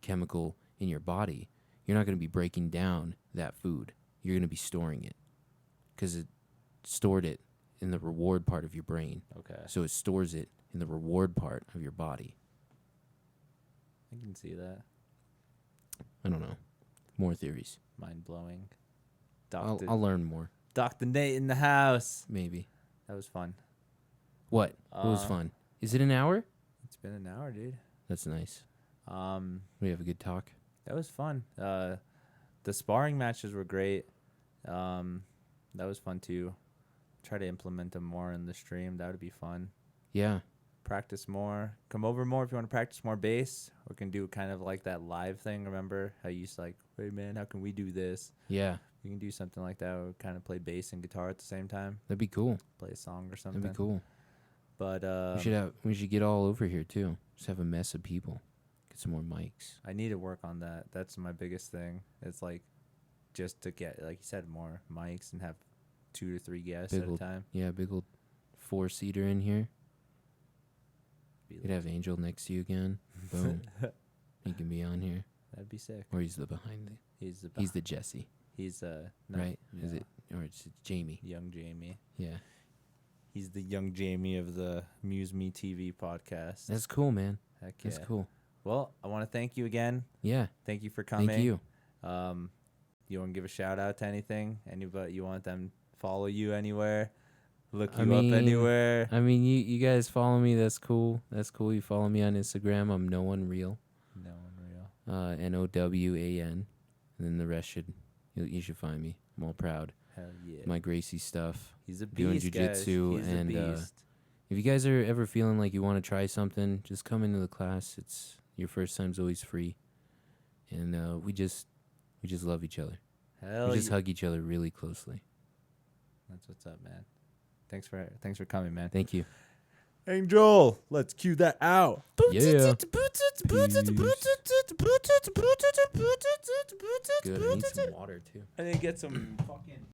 chemical in your body, you're not going to be breaking down that food. You're going to be storing it because it stored it in the reward part of your brain. Okay. So it stores it in the reward part of your body. I can see that. I don't know. More theories. Mind blowing. I'll learn more. Dr. Nate in the house. Maybe. That was fun. What? What was fun? Is it an hour? It's been an hour, dude. That's nice. We have a good talk. That was fun. The sparring matches were great. That was fun too. Try to implement them more in the stream. That would be fun. Yeah. Practice more. Come over more if you want to practice more bass. We can do kind of like that live thing. Remember how you used to like, wait, man, how can we do this? Yeah. We can do something like that. We kind of play bass and guitar at the same time. That'd be cool. Play a song or something. That'd be cool. But we should get all over here too. Just have a mess of people. Get some more mics. I need to work on that. That's my biggest thing. It's like just to get, like you said, more mics and have 2 to 3 guests at a time. Yeah, big old 4-seater in here. Be You'd have Angel next to you again. Boom. He can be on here. That'd be sick. Or he's the behind the. He's the Jesse. He's no, right? no. Is it or it's Jamie? Young Jamie. Yeah. He's the young Jamie of the MuseMe TV podcast. That's cool, man. Heck yeah. That's cool. Well, I want to thank you again. Yeah. Thank you for coming. Thank you. You want to give a shout out to anything? Anybody you want them to follow you anywhere? Look you up anywhere? I mean, you guys follow me. That's cool. That's cool. You follow me on Instagram. I'm No One Real. No One Real. NOWAN. And then the rest you should find me. I'm all proud. Hell yeah. My Gracie stuff. He's a doing beast, guys. jujitsu, He's and a beast. if you guys are ever feeling like you want to try something, just come into the class. It's your first time's always free, and we just love each other. Hell We just yeah. hug each other really closely. That's what's up, man. Thanks for coming, man. Thank you. Angel, let's cue that out. Yeah. Good. I need some water too. I didn't get some fucking